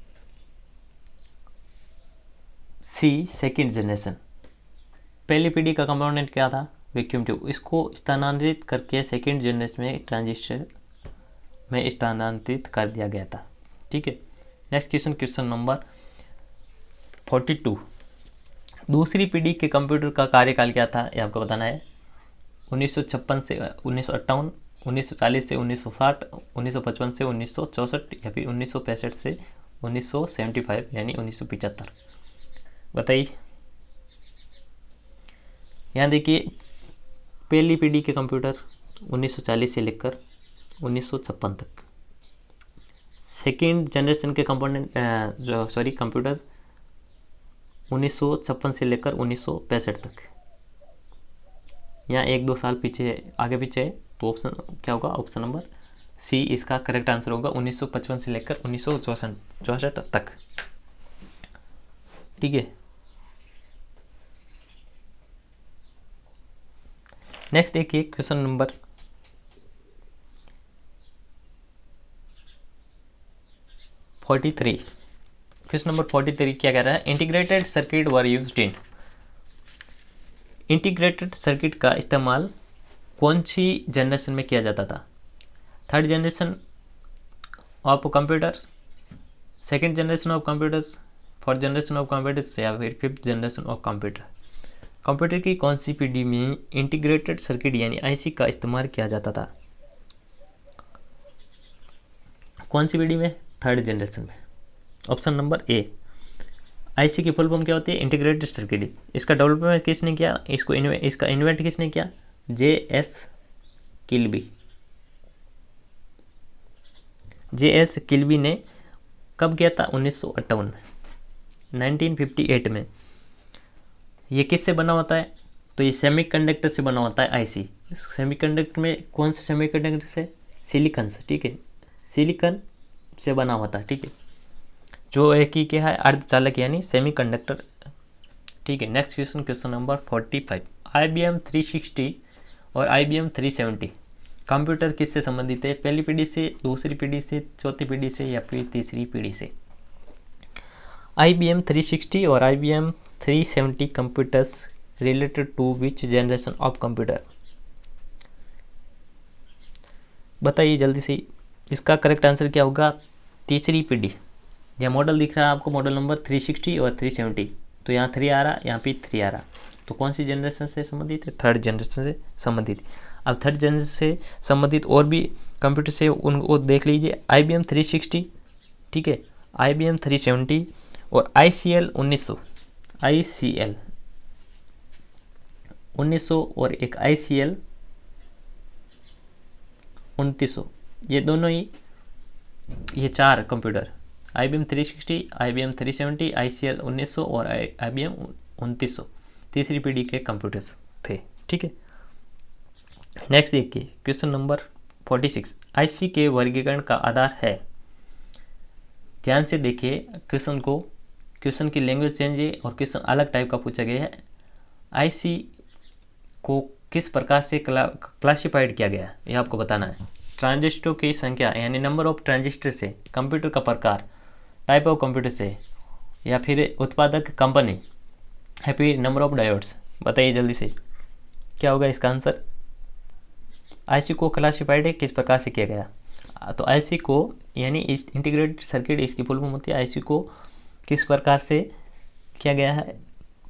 C, second generation. पहली पीढ़ी का कंपोनेंट क्या था, वैक्यूम ट्यूब, इसको स्थानांतरित करके सेकेंड जनरेशन में ट्रांजिस्टर में स्थानांतरित कर दिया गया था। ठीक है, नेक्स्ट क्वेश्चन, क्वेश्चन नंबर 42। दूसरी पीढ़ी के कंप्यूटर का कार्यकाल क्या था, ये आपको बताना है। 1956 से 1958, 1940 से 1960, 1955 से 1964 या फिर 1965 से 1975 यानी 1975। बताइए। यहाँ देखिए, पहली पीढ़ी के कंप्यूटर 1940 से लेकर 1956 तक, सेकेंड जनरेशन के कंप्यूटर्स 1956 से लेकर 1965 तक। यहाँ 1-2 साल पीछे आगे पीछे है, तो ऑप्शन क्या होगा, ऑप्शन नंबर सी इसका करेक्ट आंसर होगा, 1955 से लेकर 1964 तक। ठीक है, नेक्स्ट देखिए क्वेश्चन नंबर 43। क्वेश्चन नंबर 43 क्या कह रहा है, integrated circuit were used in. Integrated circuit का इस्तेमाल कौन सी जनरेशन में किया जाता था, third generation of computers, second generation of computers, fourth generation of computers या फिर fifth generation of computer. Computer की कौन सी पीढ़ी में इंटीग्रेटेड सर्किट यानी आईसी का इस्तेमाल किया जाता था। कौन सी पीढ़ी में, थर्ड जनरेशन में, ऑप्शन नंबर ए। आईसी की फुल फॉर्म क्या होती है, इंटीग्रेटेड सर्किट। इसका डेवलपमेंट किसने किया, इसका इन्वेंट किसने किया, जे.एस. किल्बी। जे.एस. किल्बी ने कब किया था, 1958 में, 1958 में। ये किससे बना होता है, तो ये सेमीकंडक्टर से बना होता है आईसी। सेमीकंडक्टर में कौन से सेमीकंडक्टर से, सिलिकॉन से। ठीक है, सिलिकॉन से बना होता है। ठीक है, जो एक ही क्या है, अर्धचालक यानी सेमीकंडक्टर। ठीक है, next question, question number 45। IBM 360 और IBM 370 कंप्यूटर किससे संबंधित है, पहली पीढ़ी से, दूसरी पीढ़ी से, चौथी पीढ़ी से या फिर तीसरी पीढ़ी से। IBM 360 और IBM 370 computers related to which generation of computer. बताइए जल्दी से, इसका करेक्ट आंसर क्या होगा? तीसरी पीढ़ी। यह मॉडल दिख रहा है आपको, मॉडल नंबर 360 और 370, तो यहाँ 3 आ रहा, यहाँ पे 3 आ रहा, तो कौन सी जनरेशन से संबंधित है? थर्ड जनरेशन से संबंधित। अब थर्ड जनरेशन से संबंधित और भी कंप्यूटर से उनको देख लीजिए, IBM 360, ठीक है, IBM 370 और ICL 1900, ICL 1900 और एक ICL 2900, ये दोनों ही, ये 4 कंप्यूटर, IBM 360, IBM 370, ICL 1900 और IBM 2900 तीसरी पीढ़ी के कंप्यूटर्स थे, ठीक है। नेक्स्ट देखिए क्वेश्चन नंबर 46, IC के वर्गीकरण का आधार है। ध्यान से देखिए क्वेश्चन को, क्वेश्चन की लैंग्वेज चेंज है और क्वेश्चन अलग टाइप का पूछा गया है। IC को किस प्रकार से क्लासिफाइड किया गया ये आपको बताना है। ट्रांजिस्टरों की संख्या यानी नंबर ऑफ ट्रांजिस्टर से, कंप्यूटर का प्रकार टाइप ऑफ कंप्यूटर से, या फिर उत्पादक कंपनी, या फिर नंबर ऑफ डायोड्स। बताइए जल्दी से क्या होगा इसका आंसर। IC को क्लासिफाइड किस प्रकार से किया गया, तो IC को यानी इस इंटीग्रेटेड सर्किट, इसकी फुल फॉर्म होती है, IC को किस प्रकार से किया गया है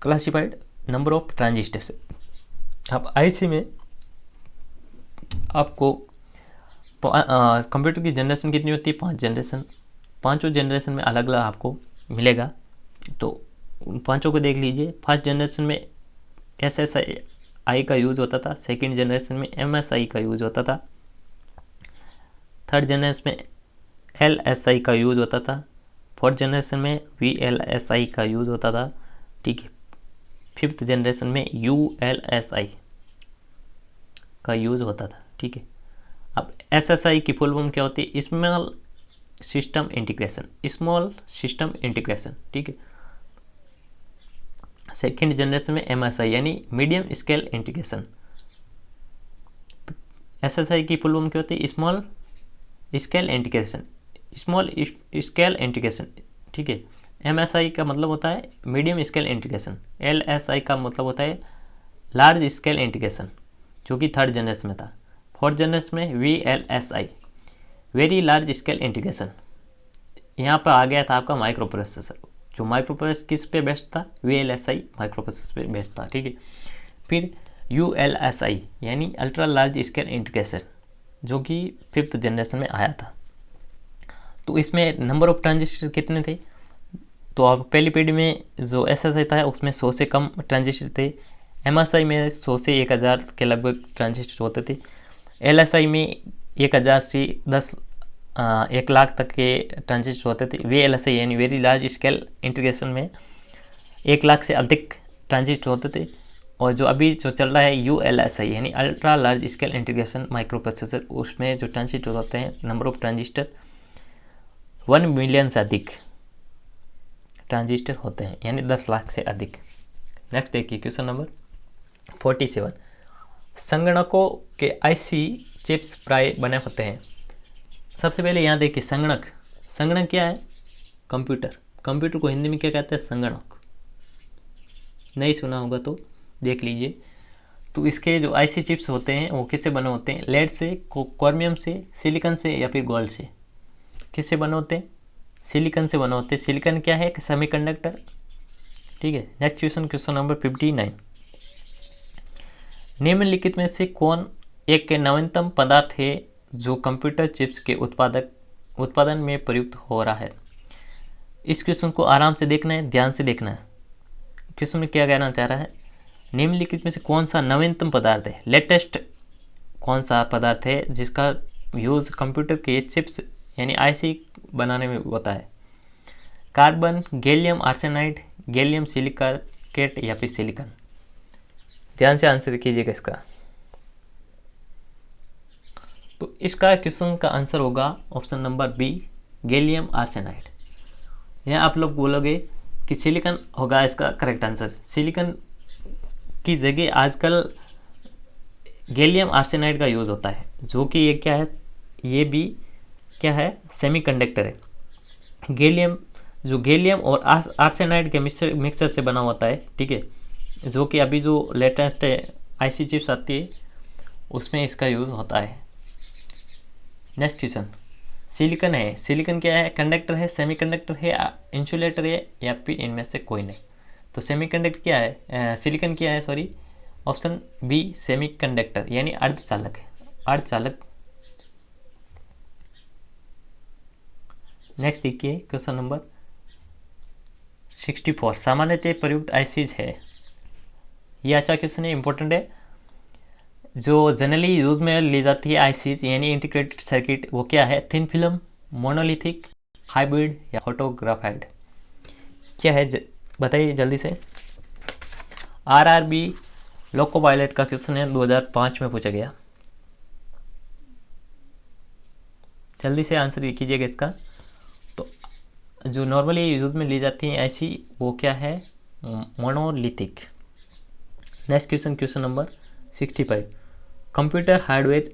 क्लासिफाइड, नंबर ऑफ ट्रांजिस्टर से। अब IC में आपको कंप्यूटर की जनरेशन कितनी होती है? 5 जनरेशन, पांचों जनरेशन में अलग अलग आपको मिलेगा, तो उन पांचों को देख लीजिए। फर्स्ट जनरेशन में SSI का यूज होता था, सेकंड जनरेशन में MSI का यूज होता था, थर्ड जनरेशन में LSI का यूज होता था, फोर्थ जनरेशन में VLSI का यूज होता था, ठीक है, फिफ्थ जनरेशन में ULSI का यूज होता था, ठीक है। अब SSI की फुल फॉर्म क्या होती है? Small system integration, small system integration, ठीक है। सेकेंड जनरेशन में MSI यानी मीडियम स्केल इंटीग्रेशन। SSI की फुल फॉर्म क्या होती है? Small scale integration, small scale integration, ठीक है। MSI का मतलब होता है मीडियम स्केल इंटीग्रेशन, LSI का मतलब होता है लार्ज स्केल इंटीग्रेशन, जो कि थर्ड जनरेशन में था। फोर्थ जनरेशन में VLSI, very large scale integration. यहाँ पर आ गया था आपका माइक्रो प्रोसेसर, जो माइक्रो प्रोसेसर किस पे बेस्ड था? VLSI माइक्रो प्रोसेसर पे बेस्ड था, ठीक है। फिर ULSI यानी अल्ट्रा लार्ज स्केल इंटीग्रेशन, जो कि फिफ्थ जनरेशन में आया था। तो इसमें नंबर ऑफ ट्रांजिस्टर कितने थे? तो आप पहली पीढ़ी में जो SSI था उसमें 100 से कम ट्रांजिस्टर थे, MSI में 100 से 1000 के लगभग ट्रांजिस्टर होते थे, LSI में 1000 से 1 लाख तक के ट्रांजिस्टर होते थे, VLSI यानी वेरी लार्ज स्केल इंटीग्रेशन में 1 लाख से अधिक ट्रांजिस्टर होते थे, और जो अभी जो चल रहा है ULSI यानी ultra large scale integration micro processor, उसमें जो ट्रांजिस्टर होते हैं नंबर ऑफ ट्रांजिस्टर 1 मिलियन से अधिक ट्रांजिस्टर होते हैं, यानी 10 लाख से अधिक। नेक्स्ट देखिए क्वेश्चन नंबर 47, संगणकों के IC चिप्स प्राय बने होते हैं। सबसे पहले यहाँ देखिए संगणक, संगणक क्या है? कंप्यूटर, कंप्यूटर को हिंदी में क्या कहते हैं? संगणक। नहीं सुना होगा तो देख लीजिए। तो इसके जो IC चिप्स होते हैं वो किससे बने होते हैं? लेड से, क्रोमियम से, सिलिकॉन से, या फिर गोल्ड से। किससे बने होते हैं? सिलिकॉन से बने होते हैं। सिलिकॉन क्या है? सेमीकंडक्टर, ठीक है। नेक्स्ट क्वेश्चन, क्वेश्चन नंबर 59, निम्नलिखित में से कौन एक के नवीनतम पदार्थ है जो कंप्यूटर चिप्स के उत्पादन में प्रयुक्त हो रहा है? इस क्वेश्चन को आराम से देखना है, ध्यान से देखना है। क्वेश्चन में क्या कहना चाह रहा है? निम्नलिखित में से कौन सा नवीनतम पदार्थ है, लेटेस्ट कौन सा पदार्थ है जिसका यूज कंप्यूटर के चिप्स यानी IC बनाने में होता है? Carbon, gallium arsenide, gallium silicate, या फिर सिलिकॉन। ध्यान से आंसर कीजिएगा इसका। तो इसका क्वेश्चन का आंसर होगा option number B, gallium arsenide. यहाँ आप लोग बोलोगे कि सिलिकॉन होगा इसका करेक्ट आंसर। सिलिकॉन की जगह आजकल गैलियम आर्सेनाइड का यूज होता है, जो कि ये क्या है? ये भी क्या है? सेमीकंडक्टर है। गैलियम, जो गैलियम और आर्सेनाइड के मिक्सचर से बना होता है, ठीक है, जो कि अभी जो लेटेस्ट IC चिप्स आती है उसमें इसका यूज़ होता है। नेक्स्ट क्वेश्चन, सिलिकॉन है, सिलिकॉन क्या है? कंडक्टर है, सेमीकंडक्टर है, इंसुलेटर है, या फिर इनमें से कोई नहीं। तो सेमीकंडक्टर क्या है, सिलिकॉन क्या है, सॉरी, ऑप्शन बी सेमीकंडक्टर यानी अर्धचालक है, अर्धचालक। नेक्स्ट देखिए क्वेश्चन नंबर 64, सामान्यतः प्रयुक्त आईसीज है। ये अच्छा क्वेश्चन है, इंपॉर्टेंट है। जो जनरली यूज में ली जाती है आईसीज यानी इंटीग्रेटेड सर्किट, वो क्या है? थिन फिल्म, मोनोलिथिक, हाइब्रिड या फोटोग्राफाइड। क्या है बताइए जल्दी से। आरआरबी लोको पायलट का क्वेश्चन है, 2005 में पूछा गया। जल्दी से आंसर कीजिएगा इसका। तो जो नॉर्मली यूज में ली जाती है ऐसी, वो क्या है? Monolithic. Next question, question number 65, computer hardware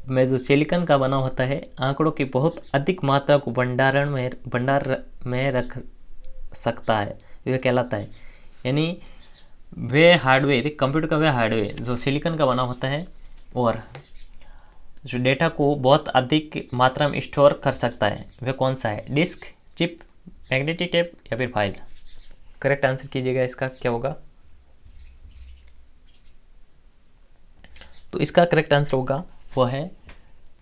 में जो सिलिकॉन का बना होता है, आंकड़ों की बहुत अधिक मात्रा को भंडार में रख सकता है, वह कहलाता है। यानी वे हार्डवेयर, कंप्यूटर का वह हार्डवेयर जो सिलिकॉन का बना होता है और जो डेटा को बहुत अधिक मात्रा में स्टोर कर सकता है, वह कौन सा है? डिस्क, चिप, मैग्नेटिक टेप या फिर फाइल। करेक्ट आंसर कीजिएगा इसका क्या होगा। तो इसका करेक्ट आंसर होगा वो है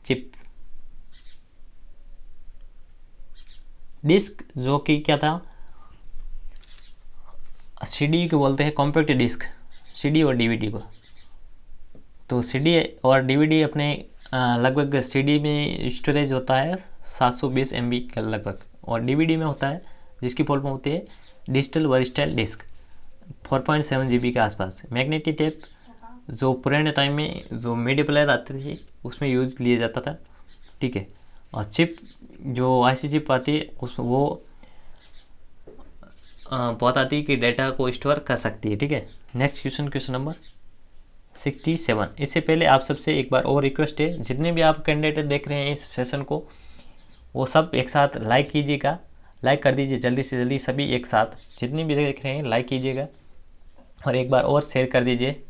चिप। डिस्क जो कि क्या था? सीडी को बोलते हैं कॉम्पैक्ट डिस्क, सीडी और डीवीडी को। तो सीडी और डीवीडी अपने लगभग सीडी में स्टोरेज होता है 720 MB के लगभग, और डीवीडी में होता है जिसकी फुल फॉर्म होती है डिजिटल वर्सटाइल डिस्क, 4.7 GB के आसपास। मैग्नेटिक टेप जो पुराने टाइम में जो मीडिया प्लेयर आते थे उसमें यूज लिया जाता था, ठीक है। और चिप जो आईसी चिप आती है उस वो बहुत आती है कि डेटा को स्टोर कर सकती है, ठीक है। Next question, question number 67। इससे पहले आप सबसे एक बार और रिक्वेस्ट है, जितने भी आप कैंडिडेट देख रहे हैं इस सेशन को, वो सब एक साथ लाइक कीजिएगा, लाइक कर दीजिए जल्दी से जल्दी, सभी एक साथ जितने भी देख रहे हैं लाइक कीजिएगा, और एक बार और शेयर कर दीजिए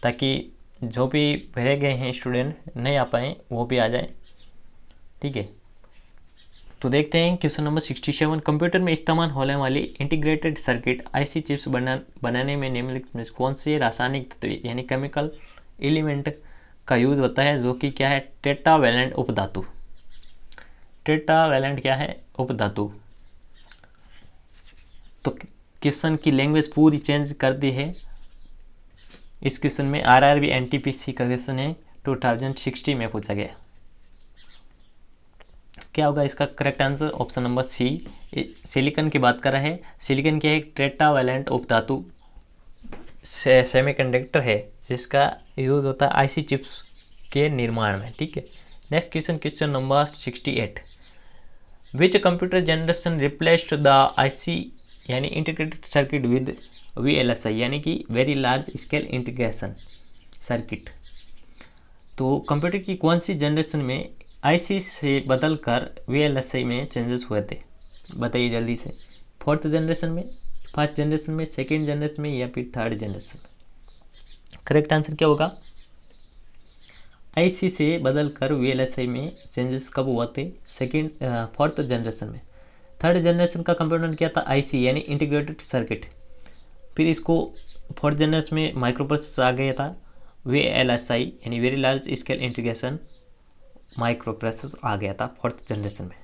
ताकि जो भी भरे गए हैं स्टूडेंट नहीं आ पाए वो भी आ जाए, ठीक है। तो देखते हैं क्वेश्चन नंबर 67, कंप्यूटर में इस्तेमाल होने वाली इंटीग्रेटेड सर्किट आईसी चिप्स बनाने में निम्नलिखित में कौन से रासायनिक तत्व यानी केमिकल एलिमेंट का यूज होता है, जो कि क्या है? टेट्रावैलेंट उपधातु। टेट्रावैलेंट क्या है? उपधातु। तो क्वेश्चन की लैंग्वेज पूरी चेंज कर दी है इस क्वेश्चन में। आरआरबी एनटीपीसी का क्वेश्चन है, 2060 में पूछा गया। क्या होगा इसका correct answer? Option number C, silicon की बात कर रहे हैं। सिलिकॉन क्या है? एक टेट्रावैलेंट उपधातु सेमीकंडक्टर है जिसका यूज होता है आईसी चिप्स के निर्माण में, ठीक है। Next question, question number 68, which computer generation replaced the IC यानी इंटीग्रेटेड सर्किट विद VLSI यानी कि very large scale integration circuit. तो कंप्यूटर की कौन सी जनरेशन में आईसी से बदलकर VLSI में चेंजेस हुए थे? बताइए जल्दी से। 4th जनरेशन में, 1st जनरेशन में, 2nd जनरेशन में या फिर 3rd जनरेशन में। करेक्ट आंसर क्या होगा? आईसी से बदलकर VLSI में चेंजेस कब हुआ थे? 4th जनरेशन में। 3rd जनरेशन का कंपोनेंट क्या था? आईसी यानी इंटीग्रेटेड सर्किट। फिर इसको 4th जनरेशन में माइक्रो प्रोसेसर आ गया था, VLSI यानी very large scale integration microprocessor आ गया था 4th जनरेशन में।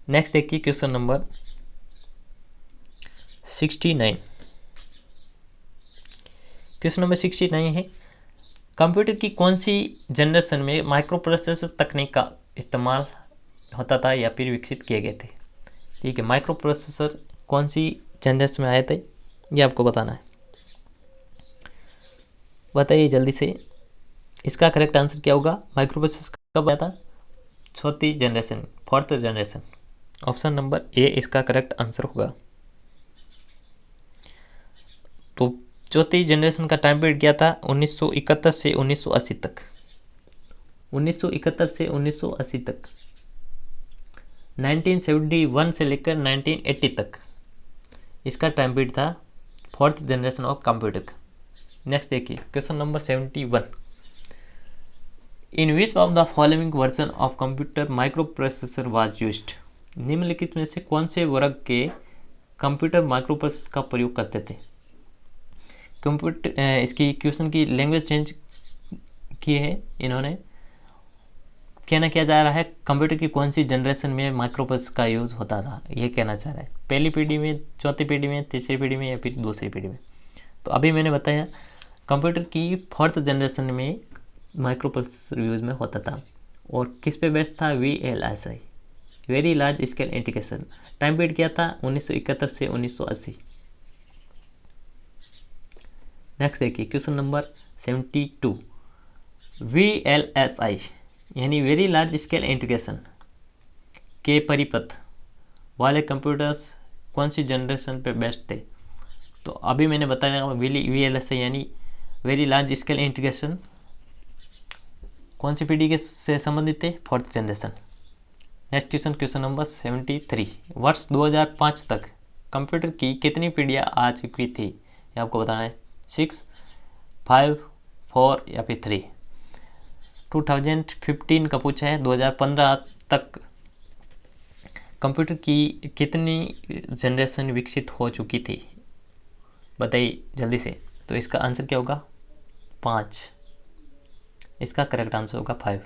नेक्स्ट देखिए क्वेश्चन नंबर 69। क्वेश्चन नंबर 69 है, कंप्यूटर की कौन सी जनरेशन में माइक्रो प्रोसेसर तकनीक का इस्तेमाल होता था या फिर विकसित किए गए थे? ठीक है, माइक्रो प्रोसेसर कौन सी जनरेशन में आए थे ये आपको बताना है। बताइए जल्दी से, इसका करेक्ट आंसर क्या होगा? माइक्रो प्रोसेसर कब आया था? 4th generation, 4th generation. Option number A इसका करेक्ट आंसर होगा। तो 4th जनरेशन का टाइम पीरियड क्या था? 1971 से 1980 तक। 1971 से 1980 तक। 1971 से लेकर 1980 तक इसका टाइम पीरियड था 4th जनरेशन ऑफ कंप्यूटर का। नेक्स्ट देखिए question number 71। In which of the following version of computer micro processor was used, निम्नलिखित में से कौन से वर्ग के कंप्यूटर माइक्रो प्रोसेसर का प्रयोग करते थे। कंप्यूटर इसकी क्वेश्चन की लैंग्वेज चेंज की है इन्होंने, कहना क्या जा रहा है कंप्यूटर की कौन सी जनरेशन में माइक्रो प्रोसेसर का यूज़ होता था, ये कहना चाह रहा है, पहली पीढ़ी में, चौथी पीढ़ी में, तीसरी पीढ़ी में या फिर दूसरी पीढ़ी में। तो अभी मैंने बताया कंप्यूटर की फोर्थ जनरेशन में माइक्रो प्रोसेसर यूज में होता था और किस पे बेस्ड था, VLSI, very large scale integration. Time period क्या था, 1971 से 1980। नेक्स्ट देखिए क्वेश्चन नंबर 72, VLSI यानी वेरी लार्ज स्केल इंटीग्रेशन के परिपथ वाले कंप्यूटर्स कौन सी जनरेशन पे बेस्ड थे। तो अभी मैंने बताया VLSI यानी वेरी लार्ज स्केल इंटीग्रेशन कौन सी पीढ़ी के से संबंधित थे, fourth generation. Next question, question number 73, वर्ष 2005 तक कंप्यूटर की कितनी पीढ़ियाँ आ चुकी थी, ये आपको बताना है, 6, 5, 4 या फिर 3। 2015 का पूछा है, 2015 तक कंप्यूटर की कितनी जनरेशन विकसित हो चुकी थी, बताइए जल्दी से। तो इसका आंसर क्या होगा, 5। इसका करेक्ट आंसर होगा 5।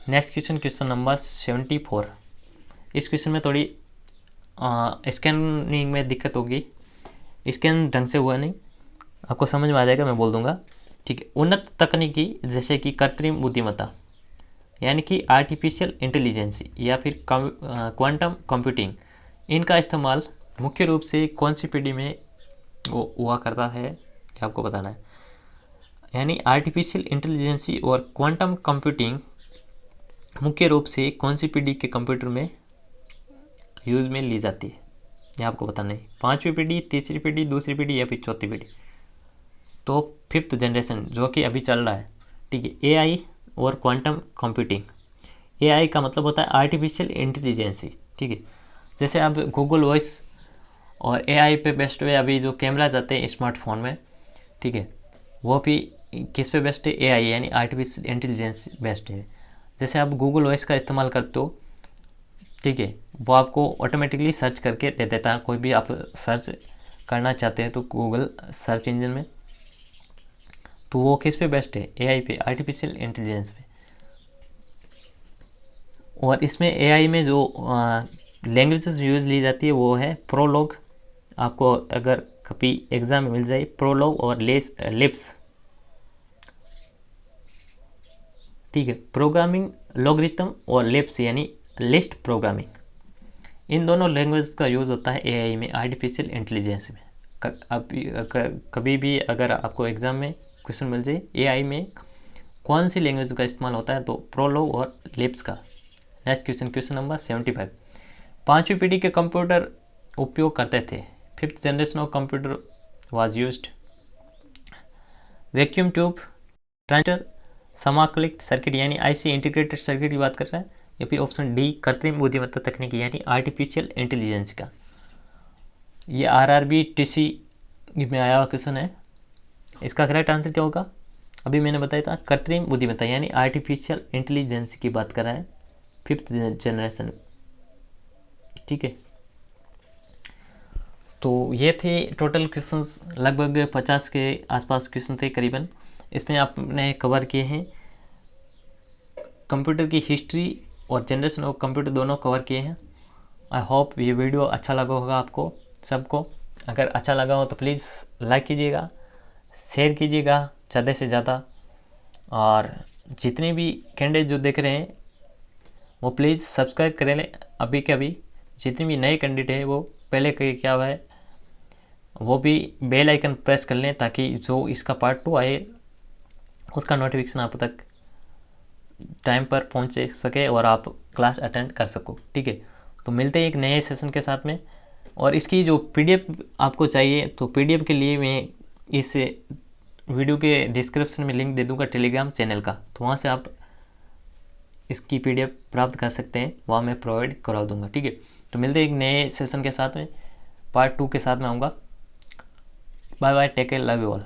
नेक्स्ट क्वेश्चन, क्वेश्चन नंबर 74, इस क्वेश्चन में थोड़ी स्कैनिंग में दिक्कत होगी, स्कैन ढंग से हुआ नहीं, आपको समझ में आ जाएगा, मैं बोल दूंगा, ठीक है। उन्नत तकनीकी जैसे कि कृत्रिम बुद्धिमत्ता यानी कि आर्टिफिशियल इंटेलिजेंस या फिर क्वांटम कंप्यूटिंग, इनका इस्तेमाल मुख्य रूप से कौन सी पीढ़ी में हुआ करता है, ये आपको बताना है। यानी आर्टिफिशियल इंटेलिजेंस और क्वांटम कंप्यूटिंग मुख्य रूप से कौन सी पीढ़ी के कंप्यूटर में यूज में ली जाती है, ये आपको बताना है। 5वीं पीढ़ी, तीसरी पीढ़ी, दूसरी पीढ़ी या फिर चौथी पीढ़ी। तो 5th जनरेशन जो कि अभी चल रहा है, ठीक है, AI और क्वांटम कंप्यूटिंग। AI का मतलब होता है आर्टिफिशियल इंटेलिजेंसी, ठीक है। जैसे अब गूगल वॉइस और AI पे बेस्ड है, अभी जो कैमरा जाते हैं स्मार्टफोन में, ठीक है, वो भी किस पे बेस्ड है, AI यानी आर्टिफिशियल इंटेलिजेंस बेस्ड है। जैसे आप गूगल वॉइस का इस्तेमाल करते हो, ठीक है, वो आपको ऑटोमेटिकली सर्च करके दे देता है, कोई भी आप सर्च करना चाहते हैं तो गूगल सर्च इंजन में, तो वो किस पे बेस्ड है, AI पे, आर्टिफिशियल इंटेलिजेंस पे। और इसमें AI में जो लैंग्वेजेस यूज ली जाती है वो है प्रोलॉग, आपको अगर कभी एग्जाम में मिल जाए, प्रोलॉग और लिप्स, ठीक है। प्रोग्रामिंग लॉगरिथम और लिप्स यानी लिस्ट प्रोग्रामिंग, इन दोनों लैंग्वेज का यूज़ होता है AI में, आर्टिफिशियल इंटेलिजेंस में। कभी भी अगर आपको एग्जाम में क्वेश्चन मिल जाए AI में कौन सी लैंग्वेज का इस्तेमाल होता है, तो प्रोलॉग और लिप्स का। नेक्स्ट क्वेश्चन, क्वेश्चन नंबर 75, 5वीं पीढ़ी के कंप्यूटर उपयोग करते थे, 5th generation of computer was used, vacuum tube, transistor, समाकलित सर्किट यानी IC इंटीग्रेटेड सर्किट की बात कर रहा है, या फिर ऑप्शन डी कृत्रिम बुद्धिमत्ता तकनीक यानी आर्टिफिशियल इंटेलिजेंस का। ये RRB TC में आया हुआ क्वेश्चन है, इसका करेक्ट आंसर क्या होगा, अभी मैंने बताया था कृत्रिम बुद्धिमत्ता यानी आर्टिफिशियल इंटेलिजेंस की बात कर रहा है, 5th जनरेशन, ठीक है। तो ये थे टोटल क्वेश्चंस, लगभग 50 के आसपास क्वेश्चन थे करीबन। इसमें आपने कवर किए हैं कंप्यूटर की हिस्ट्री और जनरेशन ऑफ कंप्यूटर, दोनों कवर किए हैं। आई होप ये वीडियो अच्छा लगा होगा आपको सबको। अगर अच्छा लगा हो तो प्लीज़ लाइक कीजिएगा, शेयर कीजिएगा ज़्यादा से ज़्यादा, और जितने भी कैंडिडेट जो देख रहे हैं वो प्लीज़ सब्सक्राइब करें लें अभी के अभी। जितने भी नए कैंडिडेट हैं वो पहले क्या हुआ है वो भी बेल आइकन प्रेस कर लें, ताकि जो इसका पार्ट 2 आए उसका नोटिफिकेशन आप तक टाइम पर पहुंच सके और आप क्लास अटेंड कर सको, ठीक है। तो मिलते हैं एक नए सेशन के साथ में। और इसकी जो PDF आपको चाहिए, तो PDF के लिए मैं इस वीडियो के डिस्क्रिप्शन में लिंक दे दूंगा टेलीग्राम चैनल का, तो वहाँ से आप इसकी PDF प्राप्त कर सकते हैं, वहाँ मैं प्रोवाइड करा दूंगा, ठीक है। तो मिलते हैं एक नए सेशन के साथ में, पार्ट 2 के साथ में आऊँगा। Bye bye, take care, love you all.